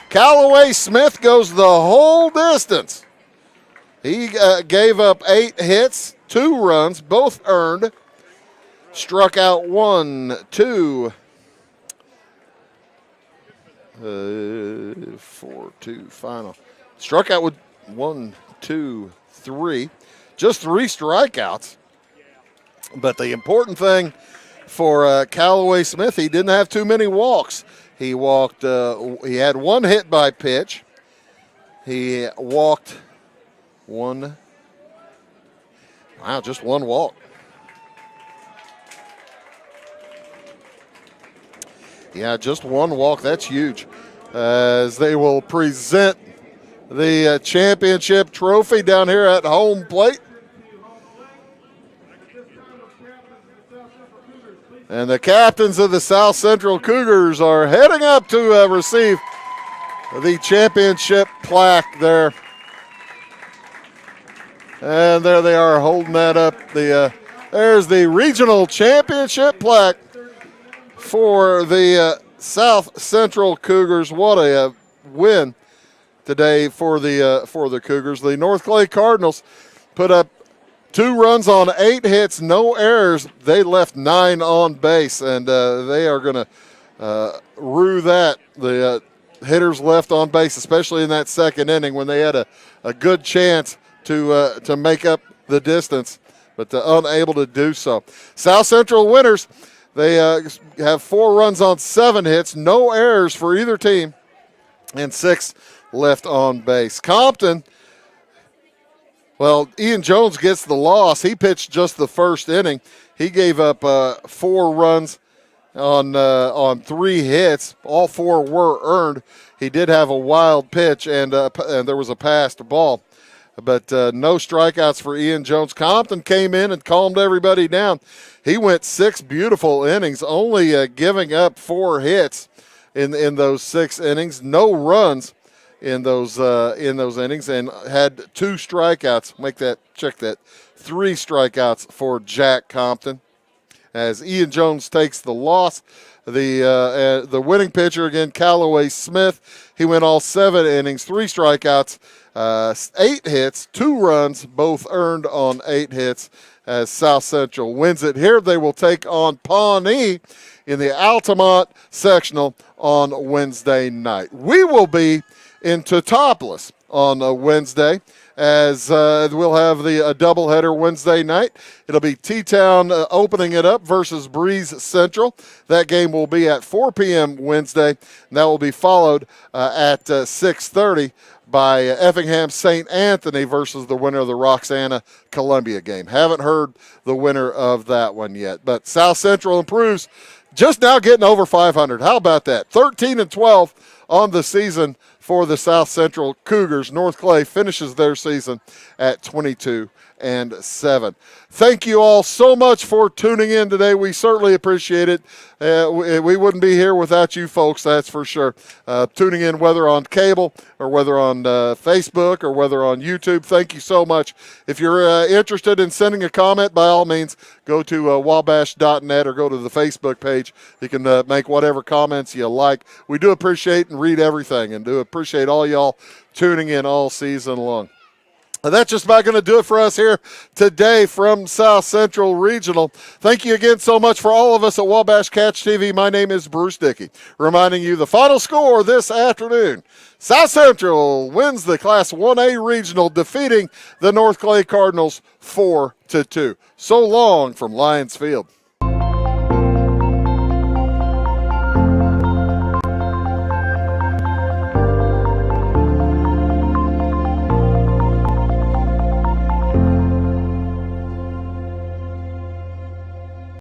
Callaway Smith goes the whole distance. He gave up 8 hits, 2 runs, both earned. Struck out 1, 2, 4, 2, final. Struck out with 1, 2, 3. Just 3 strikeouts. But the important thing for Callaway Smith, he didn't have too many walks. He walked. He had one hit by pitch. He walked one. Wow, just one walk. Yeah, just one walk. That's huge. As they will present the championship trophy down here at home plate. And the captains of the South Central Cougars are heading up to receive the championship plaque there. And there they are holding that up. There's the regional championship plaque for the South Central Cougars. What a win today for the Cougars. The North Clay Cardinals put up 2 runs on 8 hits, no errors. They left 9 on base, and they are going to rue that. The hitters left on base, especially in that second inning when they had a good chance to make up the distance, but unable to do so. South Central winners. They have 4 runs on 7 hits, no errors for either team, and 6 left on base. Compton, well, Ian Jones gets the loss. He pitched just the first inning. He gave up 4 runs on 3 hits. All 4 were earned. He did have a wild pitch, and there was a passed ball. But no strikeouts for Ian Jones. Compton came in and calmed everybody down. He went 6 beautiful innings, only giving up 4 hits in those 6 innings. No runs in those innings, and had 2 strikeouts. Check that. 3 strikeouts for Jack Compton. As Ian Jones takes the loss, the winning pitcher again, Callaway Smith. He went all 7 innings, 3 strikeouts. 8 hits, 2 runs, both earned on 8 hits as South Central wins it. Here they will take on Pawnee in the Altamont sectional on Wednesday night. We will be in Teutopolis on Wednesday as we'll have a doubleheader Wednesday night. It'll be T-Town opening it up versus Breeze Central. That game will be at 4 p.m. Wednesday, and that will be followed at 6:30 by Effingham St. Anthony versus the winner of the Roxana Columbia game. Haven't heard the winner of that one yet, but South Central improves, just now getting over 500. How about that? 13-12 on the season for the South Central Cougars. North Clay finishes their season at 22-7. Thank you all so much for tuning in today. We certainly appreciate it. We wouldn't be here without you folks, that's for sure. Tuning in whether on cable or whether on Facebook or whether on YouTube. Thank you so much. If you're interested in sending a comment, by all means, go to wabash.net or go to the Facebook page. You can make whatever comments you like. We do appreciate and read everything, and do appreciate all y'all tuning in all season long. That's just about going to do it for us here today from South Central Regional. Thank you again so much for all of us at Wabash Catch TV. My name is Bruce Dickey, reminding you the final score this afternoon. South Central wins the Class 1A Regional, defeating the North Clay Cardinals 4-2. So long from Lions Field.